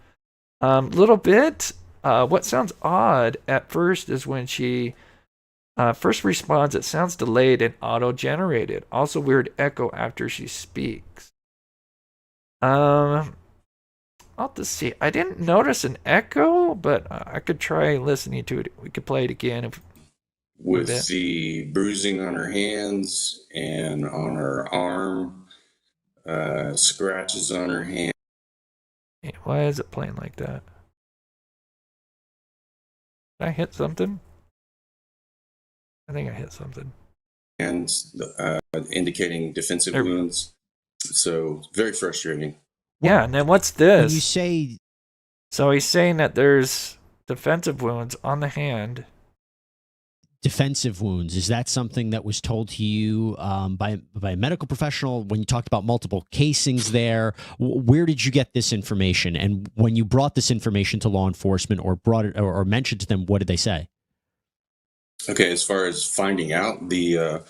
Little bit. What sounds odd at first is when she first responds, it sounds delayed and auto-generated. Also weird echo after she speaks. I'll have to see. I didn't notice an echo, but I could try listening to it. We could play it again. With the bruising on her hands and on her arm, scratches on her hand. Why is it playing like that? Did I hit something? I think I hit something. And indicating defensive wounds. So very frustrating. Yeah, and then what's this? When you say... So he's saying that there's defensive wounds on the hand. Defensive wounds, is that something that was told to you by a medical professional when you talked about multiple casings there? Where did you get this information? And when you brought this information to law enforcement or brought it or mentioned to them, what did they say? Okay, as far as finding out, the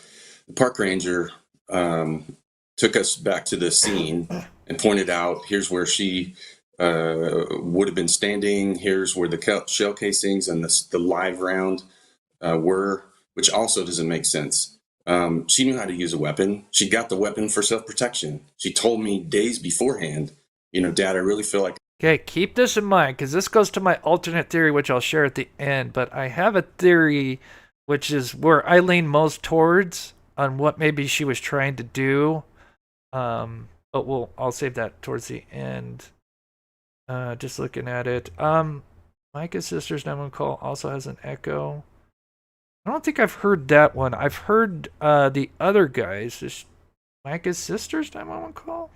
park ranger took us back to the scene and pointed out, here's where she would have been standing, here's where the shell casings and the live round were, which also doesn't make sense. She knew how to use a weapon. She got the weapon for self-protection. She told me days beforehand, Dad, I really feel like... Okay, keep this in mind, because this goes to my alternate theory, which I'll share at the end, but I have a theory which is where I lean most towards on what maybe she was trying to do. But I'll save that towards the end. Just looking at it. Micah's sister's 911 call also has an echo. I don't think I've heard that one. I've heard the other guys. Is Micah's sister's 911 call?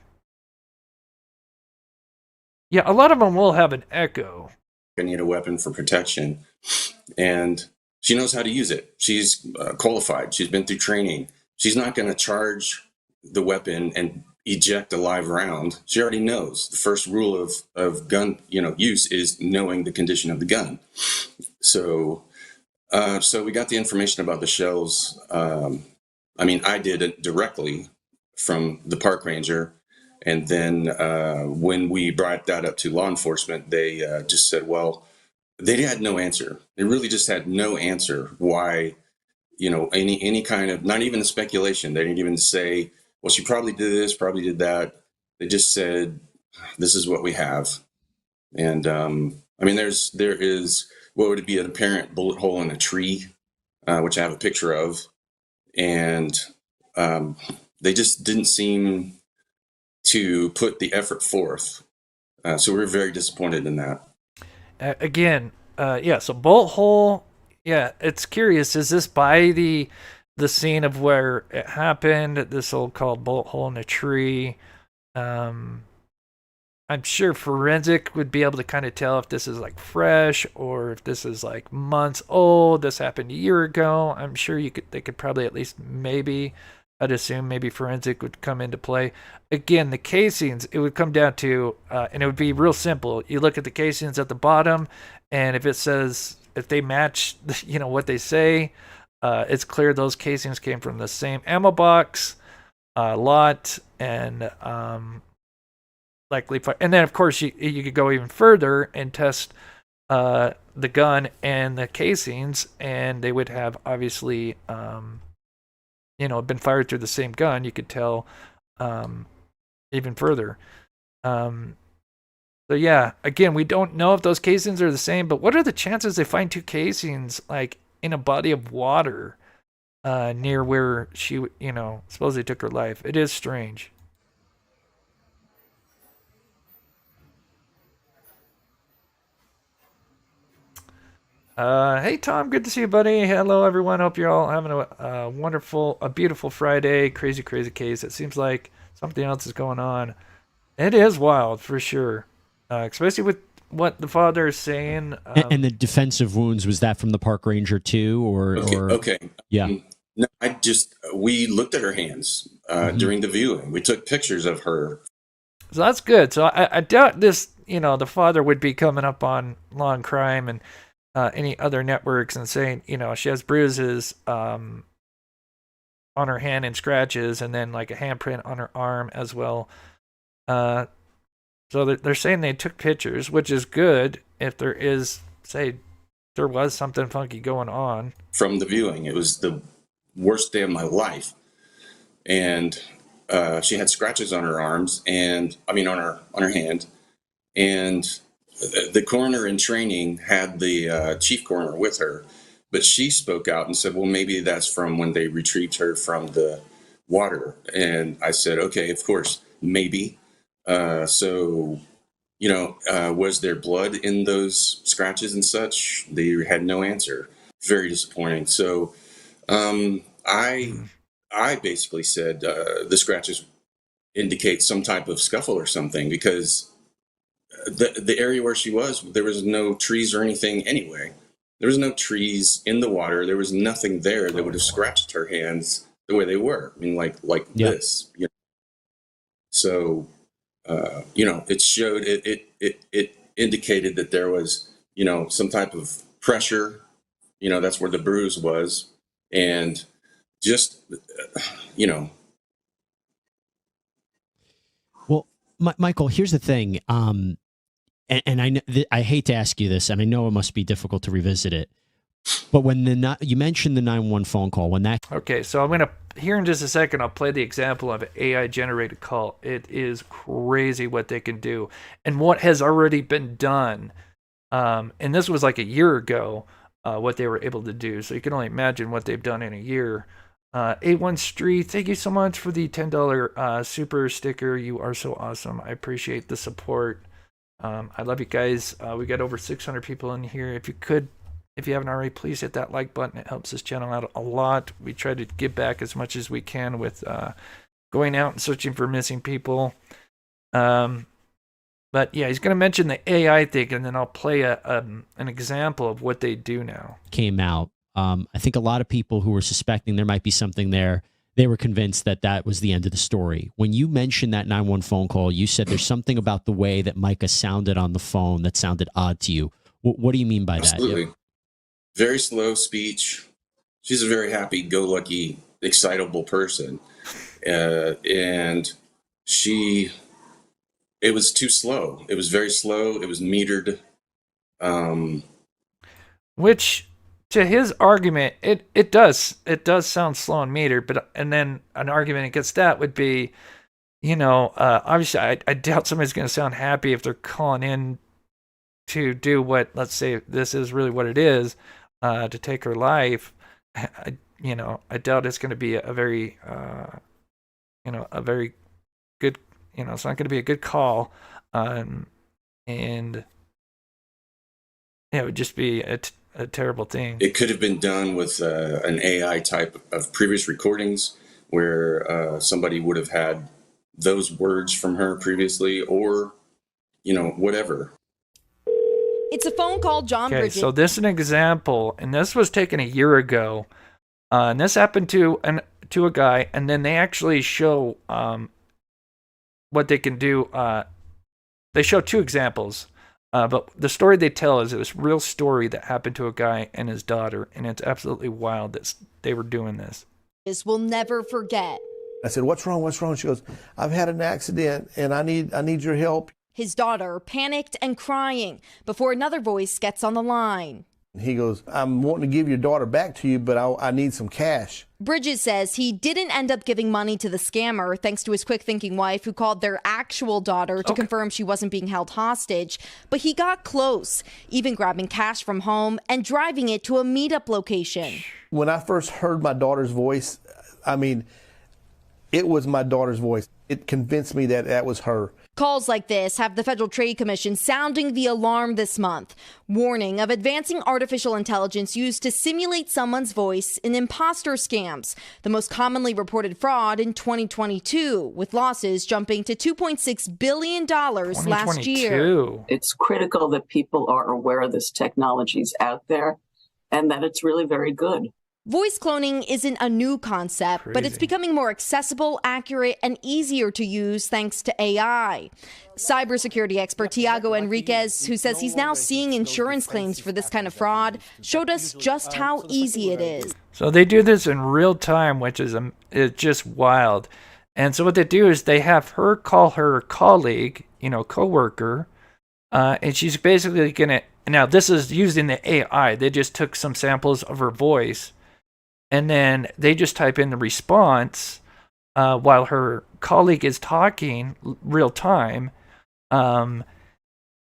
Yeah, a lot of them will have an echo. I need a weapon for protection. And she knows how to use it. She's qualified. She's been through training. She's not going to charge the weapon and eject a live round. She already knows. The first rule of gun use is knowing the condition of the gun. So we got the information about the shells. I did it directly from the park ranger. And then when we brought that up to law enforcement, they just said, well, they had no answer. They really just had no answer why, any kind of, not even a speculation. They didn't even say, well, she probably did this, probably did that. They just said, this is what we have. And there is what would be an apparent bullet hole in a tree, which I have a picture of. And they just didn't seem to put the effort forth. So we're very disappointed in that. Again, so bullet hole, yeah, it's curious. Is this by the the scene of where it happened, this so-called bullet hole in a tree. I'm sure forensic would be able to kind of tell if this is like fresh or if this is like months old. This happened a year ago. I'm sure they could probably at least maybe, I'd assume maybe forensic would come into play. Again, the casings, it would come down to, and it would be real simple. You look at the casings at the bottom, and if it says, if they match, what they say, it's clear those casings came from the same ammo box, lot, and likely. And then, of course, you could go even further and test the gun and the casings, and they would have obviously, been fired through the same gun. You could tell even further. So yeah, again, we don't know if those casings are the same, but what are the chances they find two casings like in a body of water near where she, supposedly took her life? It is strange. Hey Tom, good to see you, buddy. Hello everyone. Hope you're all having a wonderful, a beautiful Friday. Crazy case. It seems like something else is going on. It is wild for sure, especially with what the father is saying. And the defensive wounds, was that from the park ranger too, or Okay. Yeah. No, we looked at her hands during the viewing. We took pictures of her. So that's good. So I doubt this, the father would be coming up on Law and Crime and any other networks and saying, she has bruises on her hand and scratches, and then like a handprint on her arm as well. So they're saying they took pictures, which is good if there is, say, there was something funky going on. From the viewing, it was the worst day of my life. And she had scratches on her arms on her hand. And the coroner in training had the chief coroner with her, but she spoke out and said, well, maybe that's from when they retrieved her from the water. And I said, okay, of course, maybe. Was there blood in those scratches and such? They had no answer. Very disappointing. So I basically said the scratches indicate some type of scuffle or something, because the area where she was, there was no trees or anything anyway. There was no trees in the water. There was nothing there that would have scratched her hands the way they were. I mean, like this. So, it showed, it indicated that there was, some type of pressure. That's where the bruise was. And just, Well, Michael, here's the thing. And I hate to ask you this, and I know it must be difficult to revisit it, but when you mentioned the 911 phone call, when that... Okay, so I'm going to, here in just a second, I'll play the example of an AI-generated call. It is crazy what they can do and what has already been done. And this was like a year ago, what they were able to do. So you can only imagine what they've done in a year. A1 Street, thank you so much for the $10 super sticker. You are so awesome. I appreciate the support. I love you guys. We got over 600 people in here. If you haven't already, please hit that like button. It helps this channel out a lot. We try to give back as much as we can with going out and searching for missing people. But yeah, he's going to mention the AI thing, and then I'll play an example of what they do now. Came out. I think a lot of people who were suspecting there might be something there, they were convinced that was the end of the story. When you mentioned that 911 phone call, you said there's something about the way that Micah sounded on the phone that sounded odd to you. What do you mean by Absolutely. that? Very slow speech. She's a very happy-go-lucky, excitable person. And it was too slow. It was very slow. It was metered. Which, to his argument, it does sound slow and metered, and then an argument against that would be, obviously I doubt somebody's going to sound happy if they're calling in to do what, let's say this is really what it is, to take her life. I doubt it's going to be a very, a very good, it's not going to be a good call. And it would just be a terrible thing. It could have been done with an AI type of previous recordings where somebody would have had those words from her previously, or, whatever. It's a phone call John Okay, Bridges. so this is an example, and this was taken a year ago. And this happened to a guy, and then they actually show what they can do. They show two examples, but the story they tell is it was a real story that happened to a guy and his daughter, and it's absolutely wild that they were doing this. Will never forget. I said, "What's wrong? What's wrong?" She goes, "I've had an accident, and I need your help." His daughter panicked and crying before another voice gets on the line. He goes, "I'm wanting to give your daughter back to you, but I need some cash." Bridges says he didn't end up giving money to the scammer thanks to his quick-thinking wife, who called their actual daughter to confirm she wasn't being held hostage. But he got close, even grabbing cash from home and driving it to a meetup location. When I first heard my daughter's voice, it was my daughter's voice. It convinced me that that was her. Calls like this have the Federal Trade Commission sounding the alarm this month, warning of advancing artificial intelligence used to simulate someone's voice in imposter scams, the most commonly reported fraud in 2022, with losses jumping to $2.6 billion last year. It's critical that people are aware this technology's out there and that it's really very good. Voice cloning isn't a new concept, but it's becoming more accessible, accurate, and easier to use thanks to AI. Cybersecurity expert Tiago Enriquez, who says he's now seeing insurance claims for this kind of fraud, showed us just how easy it is. So they do this in real time, which is it's just wild. And so what they do is they have her call her colleague, coworker, and she's basically gonna. Now this is using the AI. They just took some samples of her voice. And then they just type in the response while her colleague is talking real time. And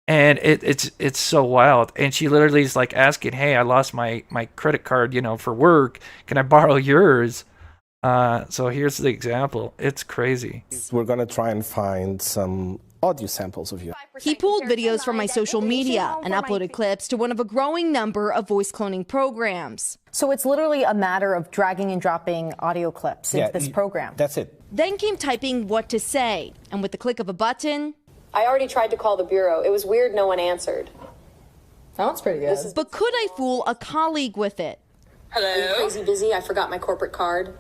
it's so wild. And she literally is like asking, "Hey, I lost my credit card, for work. Can I borrow yours?" So here's the example. It's crazy. We're going to try and find some audio samples of you. He pulled videos from my social media and uploaded clips to one of a growing number of voice cloning programs. So it's literally a matter of dragging and dropping audio clips into this program. That's it. Then came typing what to say, and with the click of a button, I already tried to call the bureau. It was weird no one answered. Sounds pretty good. But could I fool a colleague with it? Hello? Are you crazy busy? I forgot my corporate card.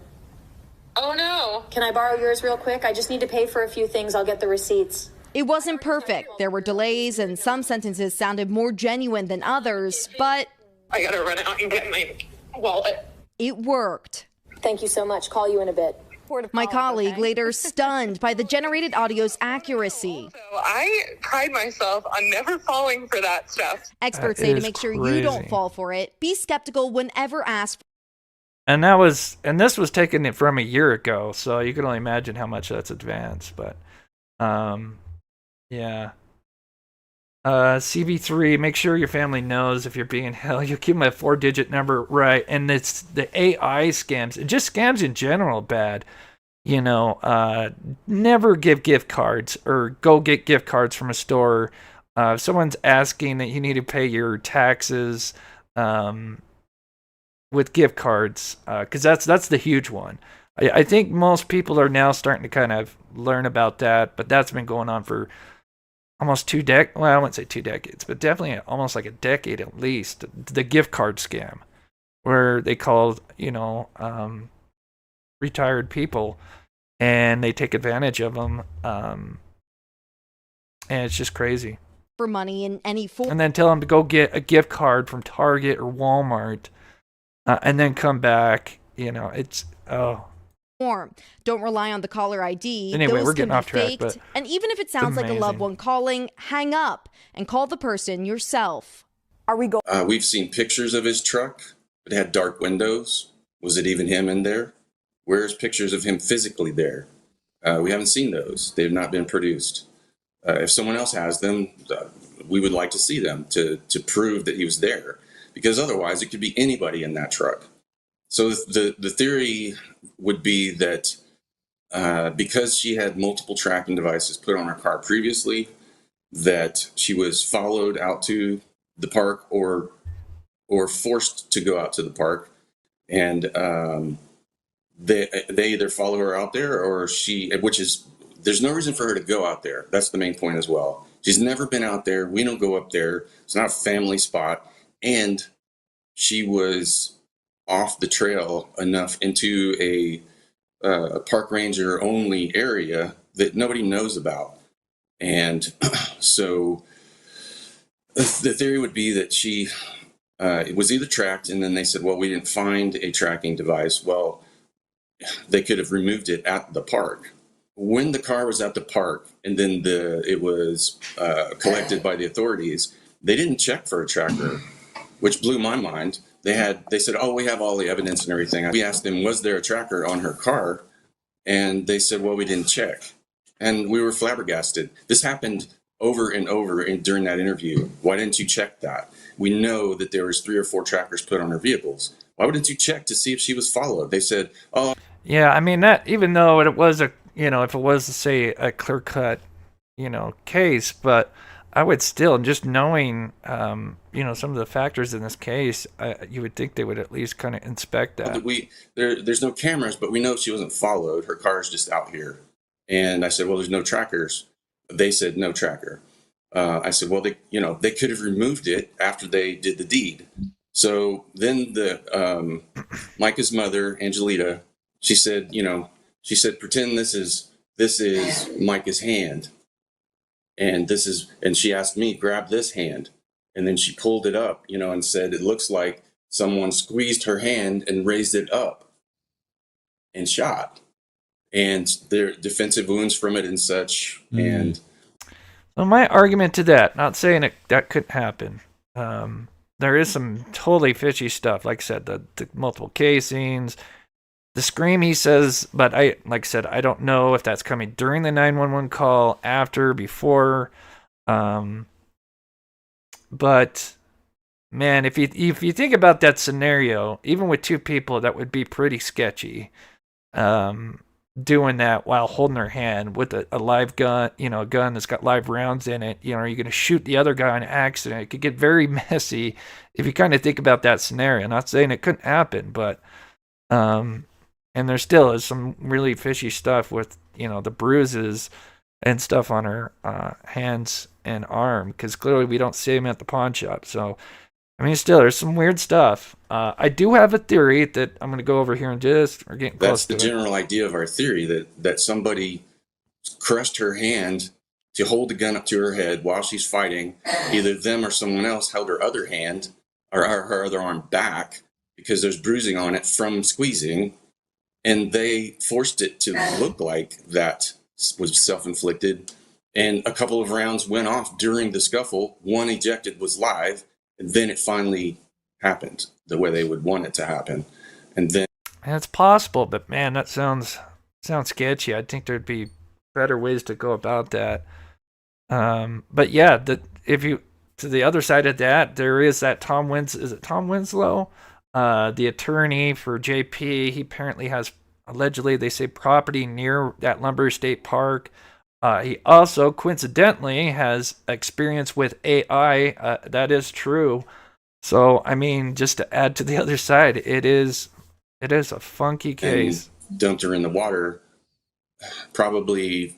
Oh no. Can I borrow yours real quick? I just need to pay for a few things. I'll get the receipts. It wasn't perfect. There were delays and some sentences sounded more genuine than others, but I gotta run out and get my wallet. It worked. Thank you so much. Call you in a bit. My colleague later stunned by the generated audio's accuracy. So I pride myself on never falling for that stuff. Experts say to make sure you don't fall for it, be skeptical whenever asked. And this was taken from a year ago, so you can only imagine how much that's advanced. But yeah. CB3, make sure your family knows if you're being held. You give them a 4-digit number, right? And it's the AI scams, just scams in general, bad. Never give gift cards or go get gift cards from a store. If someone's asking that you need to pay your taxes with gift cards, because that's the huge one. I think most people are now starting to kind of learn about that, but that's been going on for almost 2 decades. Well, I wouldn't say 2 decades, but definitely almost like a decade at least. The gift card scam, where they called, retired people, and they take advantage of them, and it's just crazy. For money in any form. And then tell them to go get a gift card from Target or Walmart, and then come back. It's Don't rely on the caller ID. Anyway, Those we're getting can be off track, faked. but and even if it sounds like a loved one calling, hang up and call the person yourself. Are we going? We've seen pictures of his truck. It had dark windows. Was it even him in there? Where's pictures of him physically there? We haven't seen those. They've not been produced. If someone else has them, we would like to see them to prove that he was there, because otherwise it could be anybody in that truck. So the theory would be that because she had multiple tracking devices put on her car previously, that she was followed out to the park or or forced to go out to the park. And they either follow her out there, or there's no reason for her to go out there. That's the main point as well. She's never been out there. We don't go up there. It's not a family spot. And she was off the trail enough into a park ranger only area that nobody knows about. And so the theory would be that she it was either tracked, and then they said, well, we didn't find a tracking device. Well, they could have removed it at the park. When the car was at the park and then it was collected by the authorities, they didn't check for a tracker, which blew my mind. They said, oh, we have all the evidence and everything. We asked them, was there a tracker on her car? And they said, well, we didn't check. And we were flabbergasted. This happened over and over during that interview. Why didn't you check that? We know that there was 3 or 4 trackers put on her vehicles. Why wouldn't you check to see if she was followed? They said, oh. Yeah, I mean, that, even though it was if it was, say, a clear-cut, case, but I would still, just knowing, some of the factors in this case, you would think they would at least kind of inspect that. There's no cameras, but we know she wasn't followed. Her car is just out here. And I said, well, there's no trackers. They said no tracker. I said, well, they could have removed it after they did the deed. So then Micah's mother, Angelita, she said, pretend this is Micah's hand. And she asked me, grab this hand. And then she pulled it up, and said, it looks like someone squeezed her hand and raised it up and shot. And there are defensive wounds from it and such. And so my argument to that, not saying that couldn't happen. There is some totally fishy stuff. Like I said, the multiple casings, the scream, he says, but I don't know if that's coming during the 911 call, after, before. But man, if you think about that scenario, even with 2 people, that would be pretty sketchy. Doing that while holding her hand with a live gun, a gun that's got live rounds in it. Are you going to shoot the other guy on accident? It could get very messy if you kind of think about that scenario. Not saying it couldn't happen, but and there still is some really fishy stuff with the bruises and stuff on her hands and arm, because clearly we don't see him at the pawn shop. So I mean, still, there's some weird stuff. I do have a theory that I'm going to go over here and we're getting close to it. That's the general idea of our theory, that somebody crushed her hand to hold the gun up to her head while she's fighting. Either them or someone else held her other hand or her other arm back, because there's bruising on it from squeezing, and they forced it to look like that was self-inflicted. And a couple of rounds went off during the scuffle. One ejected was live. And then it finally happened the way they would want it to happen. And then it's possible, but man, that sounds sketchy. I think there'd be better ways to go about that. But yeah, if you to the other side of that, there is that Tom Winslow, the attorney for JP. He apparently has, allegedly, they say, property near that Lumber State Park. He also, coincidentally, has experience with AI. That is true. So, I mean, just to add to the other side, it is a funky case. And dumped her in the water, probably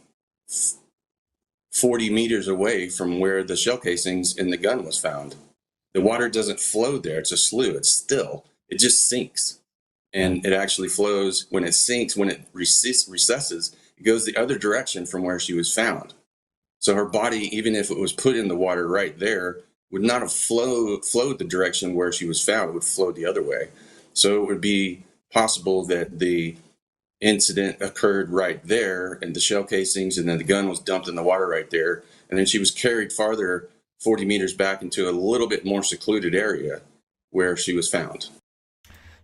40 meters away from where the shell casings in the gun was found. The water doesn't flow there. It's a slough. It's still. It just sinks. And it actually flows when it sinks, when it recesses. It goes the other direction from where she was found. So her body, even if it was put in the water right there, would not have flowed the direction where she was found. It would flow the other way. So it would be possible that the incident occurred right there, and the shell casings, and then the gun was dumped in the water right there. And then she was carried farther, 40 meters back, into a little bit more secluded area where she was found.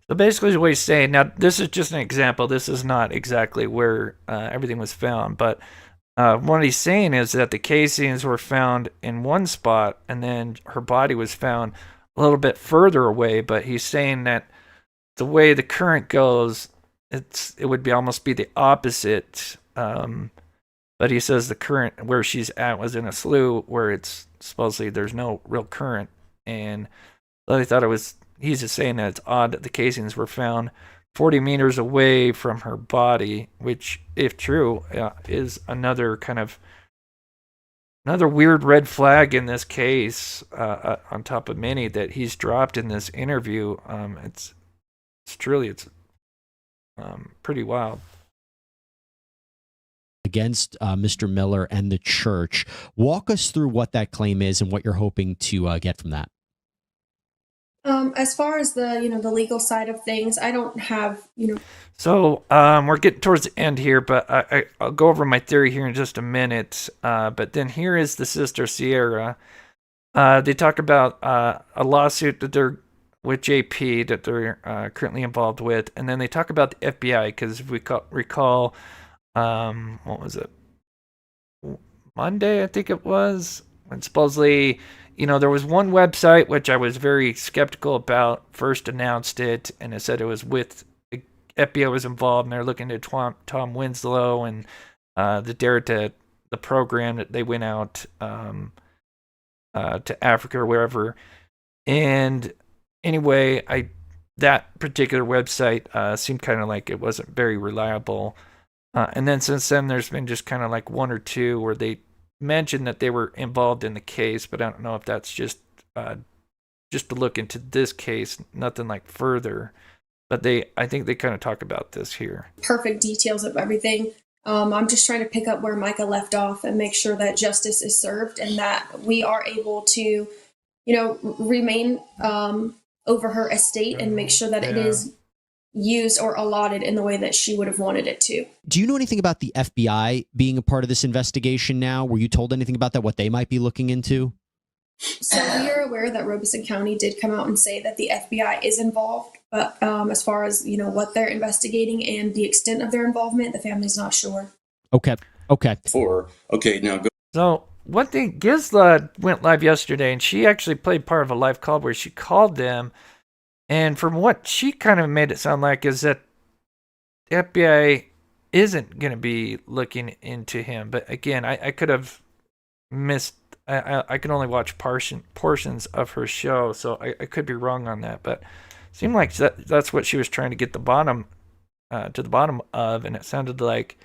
So basically what he's saying, now this is just an example, this is not exactly where everything was found, but what he's saying is that the casings were found in one spot and then her body was found a little bit further away, but he's saying that the way the current goes, it would almost be the opposite, but he says the current where she's at was in a slough where it's supposedly there's no real current, and So they thought he's just saying that it's odd that the casings were found 40 meters away from her body, which, if true, is another weird red flag in this case, on top of many that he's dropped in this interview. It's pretty wild. Against Mr. Miller and the church. Walk us through what that claim is and what you're hoping to get from that. As far as the legal side of things, I don't have So we're getting towards the end here, but I'll go over my theory here in just a minute. But then here is the sister Sierra. They talk about a lawsuit that they're with JP that they're currently involved with, and then they talk about the FBI because if we recall, what was it? Monday, I think it was, when supposedly, there was one website which I was very skeptical about, first announced it, and it said it was with the FBI was involved, and they're looking at Tom Winslow and the program that they went out to Africa or wherever. And anyway, that particular website seemed kind of like it wasn't very reliable. And then since then, there's been just kind of like one or two where they mentioned that they were involved in the case, but I don't know if that's just to look into this case, nothing like further. But I think they kind of talk about this here. perfect details of everything. I'm just trying to pick up where Micah left off and make sure that justice is served and that we are able to, remain over her estate and make sure that it is used or allotted in the way that she would have wanted it to. Do you know anything about the FBI being a part of this investigation now? Were you told anything about that, what they might be looking into? So we are aware that Robeson County did come out and say that the FBI is involved, but as far as, what they're investigating and the extent of their involvement, the family's not sure. Okay. Now go. So one thing, Gisla went live yesterday, and she actually played part of a live call where she called them. And from what she kind of made it sound like is that the FBI isn't going to be looking into him. But again, I could have missed. I can only watch portions of her show, so I could be wrong on that. But it seemed like that's what she was trying to get to the bottom of, and it sounded like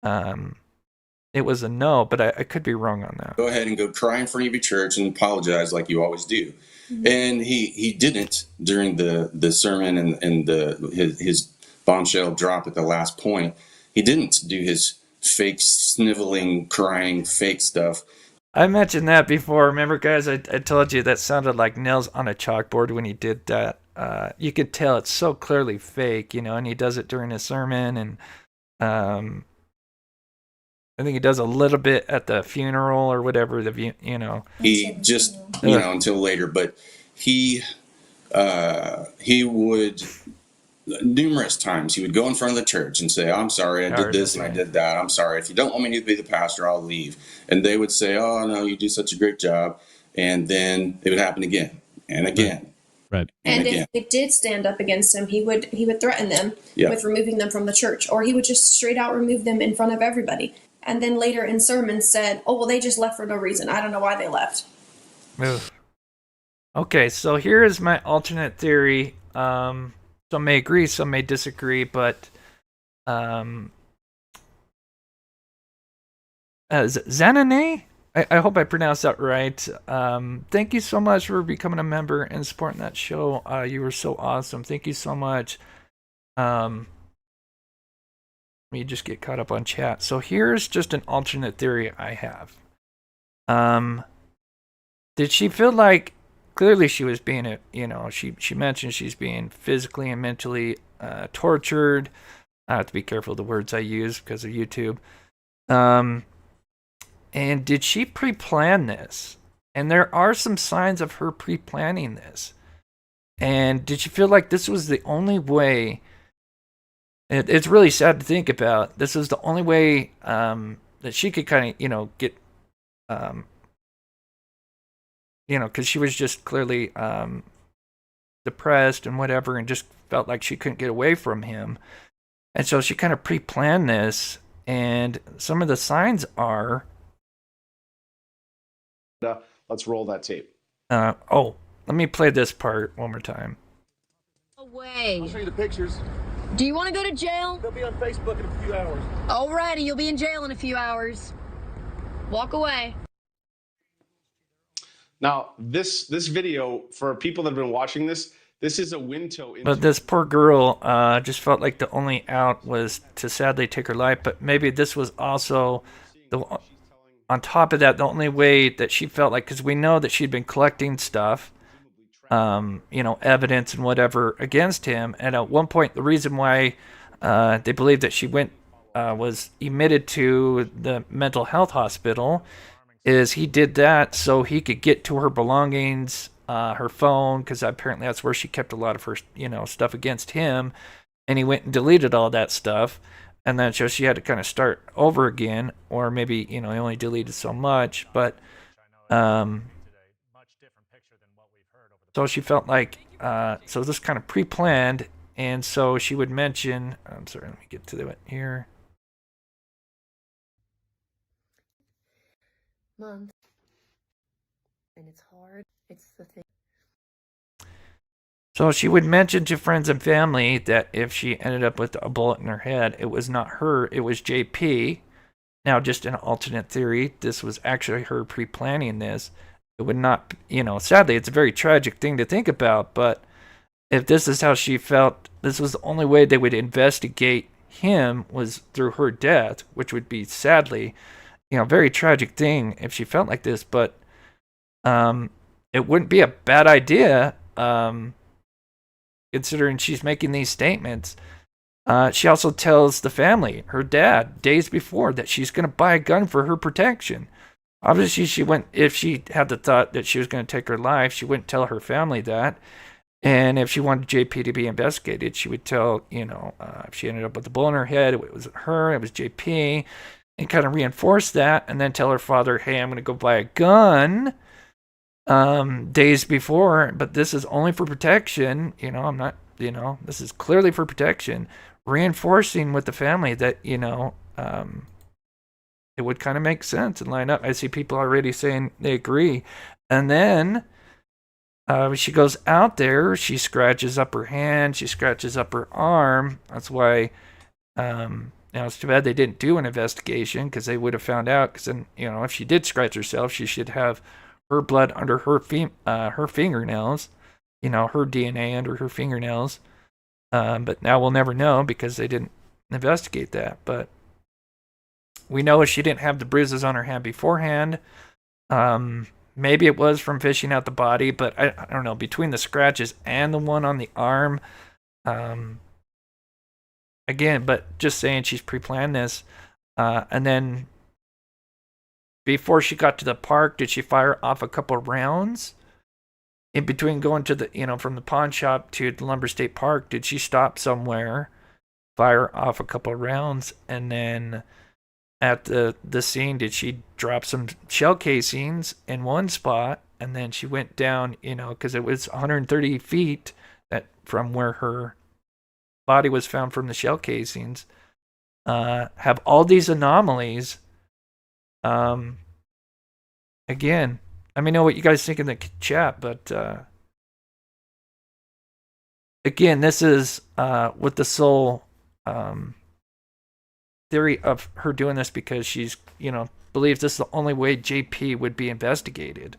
it was a no. But I could be wrong on that. Go ahead and go cry in front of your church and apologize like you always do. Mm-hmm. And he didn't during the sermon and his bombshell drop at the last point. He didn't do his fake sniveling, crying, fake stuff. I mentioned that before. Remember, guys, I told you that sounded like nails on a chalkboard when he did that. You could tell it's so clearly fake, and he does it during his sermon. And I think he does a little bit at the funeral or whatever. He just, until later. But he would, numerous times, he would go in front of the church and say, I'm sorry, I did this and I did that. I'm sorry. If you don't want me to be the pastor, I'll leave. And they would say, oh, no, you do such a great job. And then it would happen again and again. Right. And if they did stand up against him, he would threaten them with removing them from the church, or he would just straight out remove them in front of everybody. And then later in sermons said, oh, well, they just left for no reason. I don't know why they left. Ugh. Okay, so here is my alternate theory. Some may agree, some may disagree, but Zanane? I hope I pronounced that right. Thank you so much for becoming a member and supporting that show. You were so awesome. Thank you so much. Let me just get caught up on chat. So here's just an alternate theory I have. Did she feel like, clearly she was being, she mentioned she's being physically and mentally tortured. I have to be careful of the words I use because of YouTube. And did she pre-plan this? And there are some signs of her pre-planning this. And did she feel like this was the only way? It's really sad to think about. This is the only way that she could kind of, get, because she was just clearly depressed and whatever, and just felt like she couldn't get away from him. And so she kind of pre-planned this. And some of the signs are... Let's roll that tape. let me play this part one more time. Away. I'll show you the pictures. Do you want to go to jail? They'll be on Facebook in a few hours. Alrighty, you'll be in jail in a few hours. Walk away. Now, this video, for people that have been watching this is a window into... But this poor girl just felt like the only out was to sadly take her life. But maybe this was also, on top of that, the only way that she felt like, because we know that she'd been collecting stuff, evidence and whatever against him. And at one point, the reason why they believe that she was admitted to the mental health hospital is he did that so he could get to her belongings, her phone, because apparently that's where she kept a lot of her, stuff against him. And he went and deleted all that stuff. And then so she had to kind of start over again, or maybe, he only deleted so much. But so she felt like, so this kind of pre-planned. And so she would mention, I'm sorry, let me get to it here. Month. And it's hard. It's the thing. So she would mention to friends and family that if she ended up with a bullet in her head, it was not her, it was JP. Now, just an alternate theory, this was actually her pre-planning this. It would not, sadly, it's a very tragic thing to think about, but if this is how she felt, this was the only way they would investigate him was through her death, which would be sadly, very tragic thing if she felt like this, but it wouldn't be a bad idea, considering she's making these statements. She also tells the family, her dad, days before, that she's going to buy a gun for her protection. Obviously, if she had the thought that she was going to take her life, she wouldn't tell her family that. And if she wanted JP to be investigated, she would tell, if she ended up with a bullet in her head, it wasn't her, it was JP, and kind of reinforce that, and then tell her father, hey, I'm going to go buy a gun days before, but this is only for protection. I'm not, this is clearly for protection. Reinforcing with the family that, it would kind of make sense and line up. I see people already saying they agree. And then she goes out there, she scratches up her hand, she scratches up her arm. That's why, it's too bad they didn't do an investigation, because they would have found out. Because then, if she did scratch herself, she should have her blood under her fingernails, her DNA under her fingernails. But now we'll never know because they didn't investigate that. But we know she didn't have the bruises on her hand beforehand. Maybe it was from fishing out the body, but I don't know. Between the scratches and the one on the arm, again, but just saying she's pre-planned this. And then before she got to the park, did she fire off a couple of rounds? In between going to the, from the pawn shop to the Lumber State Park, did she stop somewhere, fire off a couple of rounds, and then at the scene, did she drop some shell casings in one spot, and then she went down, because it was 130 feet from where her body was found from the shell casings, have all these anomalies. Again, let me know what you guys think in the chat, but again, this is with the sole theory of her doing this because she's, believes this is the only way JP would be investigated.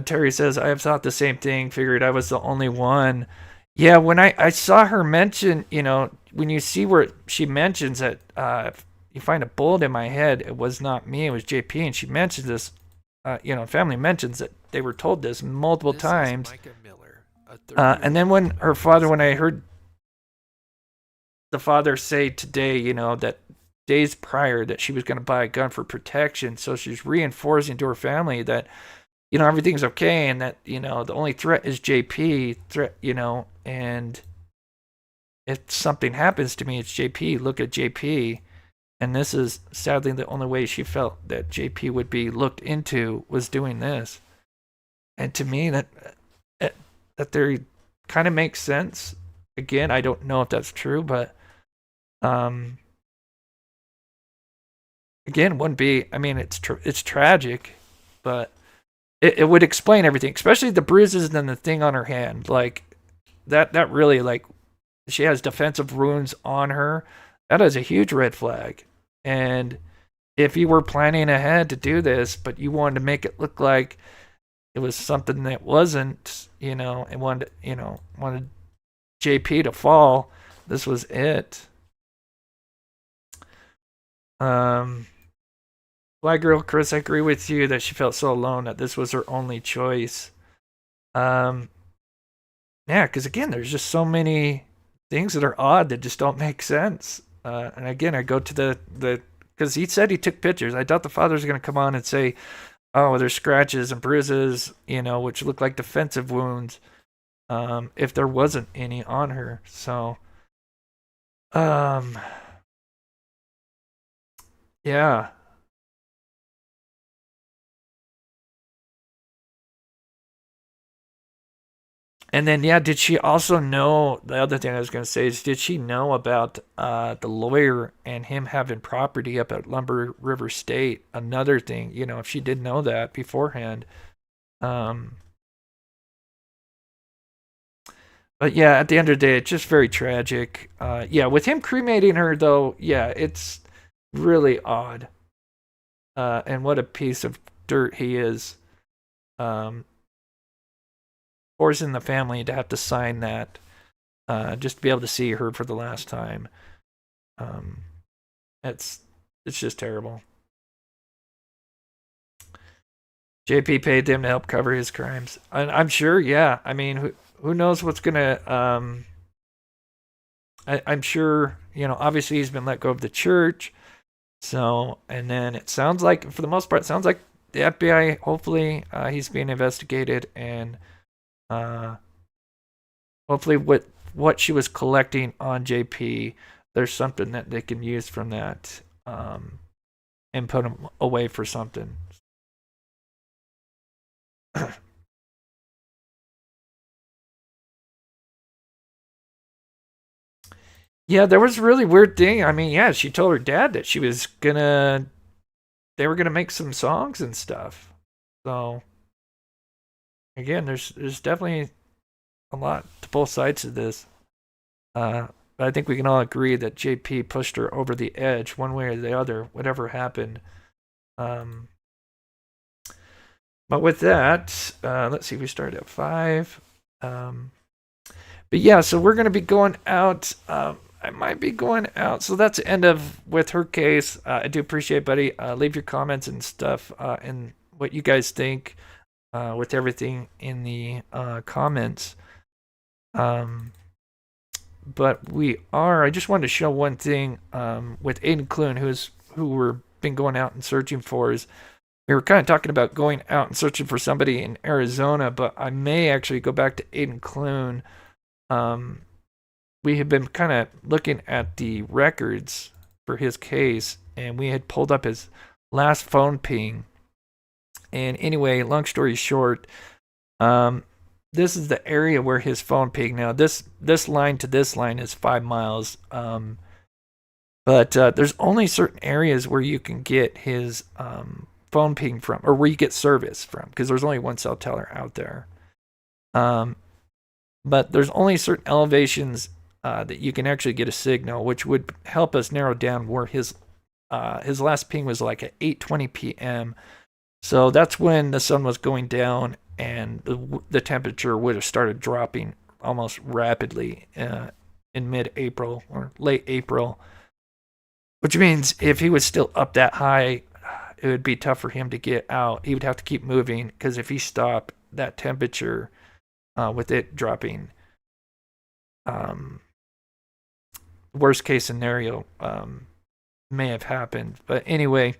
Terry says, I have thought the same thing, figured I was the only one. Yeah, when I saw her mention, when you see where she mentions that if you find a bullet in my head, it was not me, it was JP, and she mentions this, family mentions that they were told this multiple times. Micah Miller, and then when I heard the father say today, that days prior that she was going to buy a gun for protection, so she's reinforcing to her family that, everything's okay, and that, the only threat is JP, and if something happens to me, it's JP, look at JP. And this is sadly the only way she felt that JP would be looked into was doing this. And to me, that theory kind of makes sense. Again, I don't know if that's true, but again, wouldn't be. I mean, it's tragic, but it would explain everything, especially the bruises and the thing on her hand. Like that really, like, she has defensive wounds on her. That is a huge red flag. And if you were planning ahead to do this, but you wanted to make it look like it was something that wasn't, and wanted JP to fall, this was it. Black girl Chris, I agree with you that she felt so alone that this was her only choice. Yeah, because again, there's just so many things that are odd that just don't make sense. And again, I go to the because he said he took pictures. I doubt the father's going to come on and say, oh, there's scratches and bruises, which look like defensive wounds, if there wasn't any on her. So, yeah. And then, yeah, did she also know, the other thing I was going to say is, did she know about the lawyer and him having property up at Lumber River State? Another thing, if she did know that beforehand. But yeah, at the end of the day, it's just very tragic. Yeah, with him cremating her, though, yeah, it's really odd. And what a piece of dirt he is. Forcing the family to have to sign that just to be able to see her for the last time. It's just terrible. JP paid them to help cover his crimes. I'm sure, yeah. I mean, who knows what's gonna? I'm sure, obviously he's been let go of the church. So, and then it sounds like, for the most part, it sounds like the FBI. Hopefully, he's being investigated, and hopefully what she was collecting on JP, there's something that they can use from that, and put him away for something. Yeah, there was a really weird thing. I mean, yeah, she told her dad that they were gonna make some songs and stuff. So again, there's definitely a lot to both sides of this. But I think we can all agree that JP pushed her over the edge one way or the other, whatever happened. But with that, let's see, we started at 5. But yeah, so we're going to be going out. I might be going out. So that's the end of with her case. I do appreciate, buddy. Leave your comments and stuff and what you guys think with everything in the comments. But I just wanted to show one thing with Aiden Clune, who we've been going out and searching for. Is we were kind of talking about going out and searching for somebody in Arizona, but I may actually go back to Aiden Clune. We had been kind of looking at the records for his case, and we had pulled up his last phone ping. And anyway, long story short, this is the area where his phone pinged. Now, this line to this line is 5 miles. But there's only certain areas where you can get his phone ping from, or where you get service from, because there's only one cell tower out there. But there's only certain elevations that you can actually get a signal, which would help us narrow down where his last ping was, like at 8:20 p.m. So that's when the sun was going down, and the temperature would have started dropping almost rapidly in mid-April or late April. Which means if he was still up that high, it would be tough for him to get out. He would have to keep moving, because if he stopped, that temperature, with it dropping, worst case scenario may have happened. But anyway,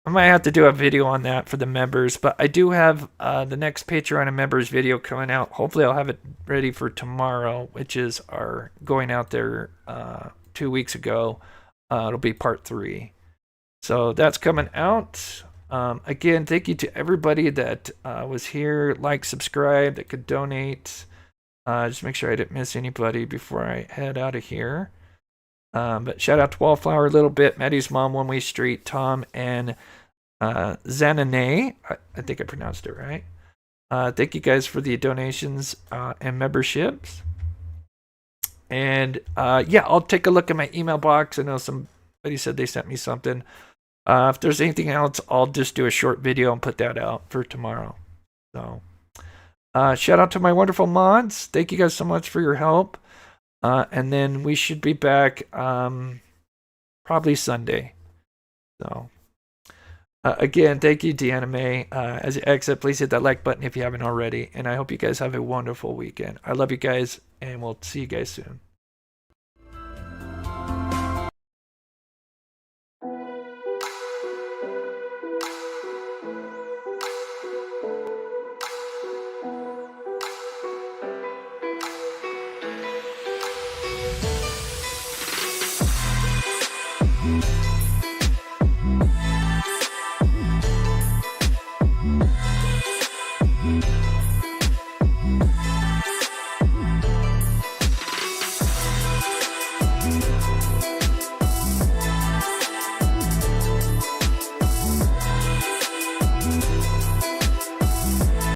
I might have to do a video on that for the members, but I do have the next Patreon and members video coming out. Hopefully I'll have it ready for tomorrow, which is our going out there 2 weeks ago. It'll be part 3. So that's coming out. Again, thank you to everybody that was here, like, subscribe, that could donate. Just make sure I didn't miss anybody before I head out of here. But shout out to Wallflower a little bit, Maddie's mom, One Way Street, Tom, and Zanane. I think I pronounced it right. Thank you guys for the donations and memberships. And yeah, I'll take a look at my email box. I know somebody said they sent me something. If there's anything else, I'll just do a short video and put that out for tomorrow. So shout out to my wonderful mods. Thank you guys so much for your help. And then we should be back probably Sunday. So again, thank you, Deanna May. As you exit, please hit that like button if you haven't already. And I hope you guys have a wonderful weekend. I love you guys, and we'll see you guys soon.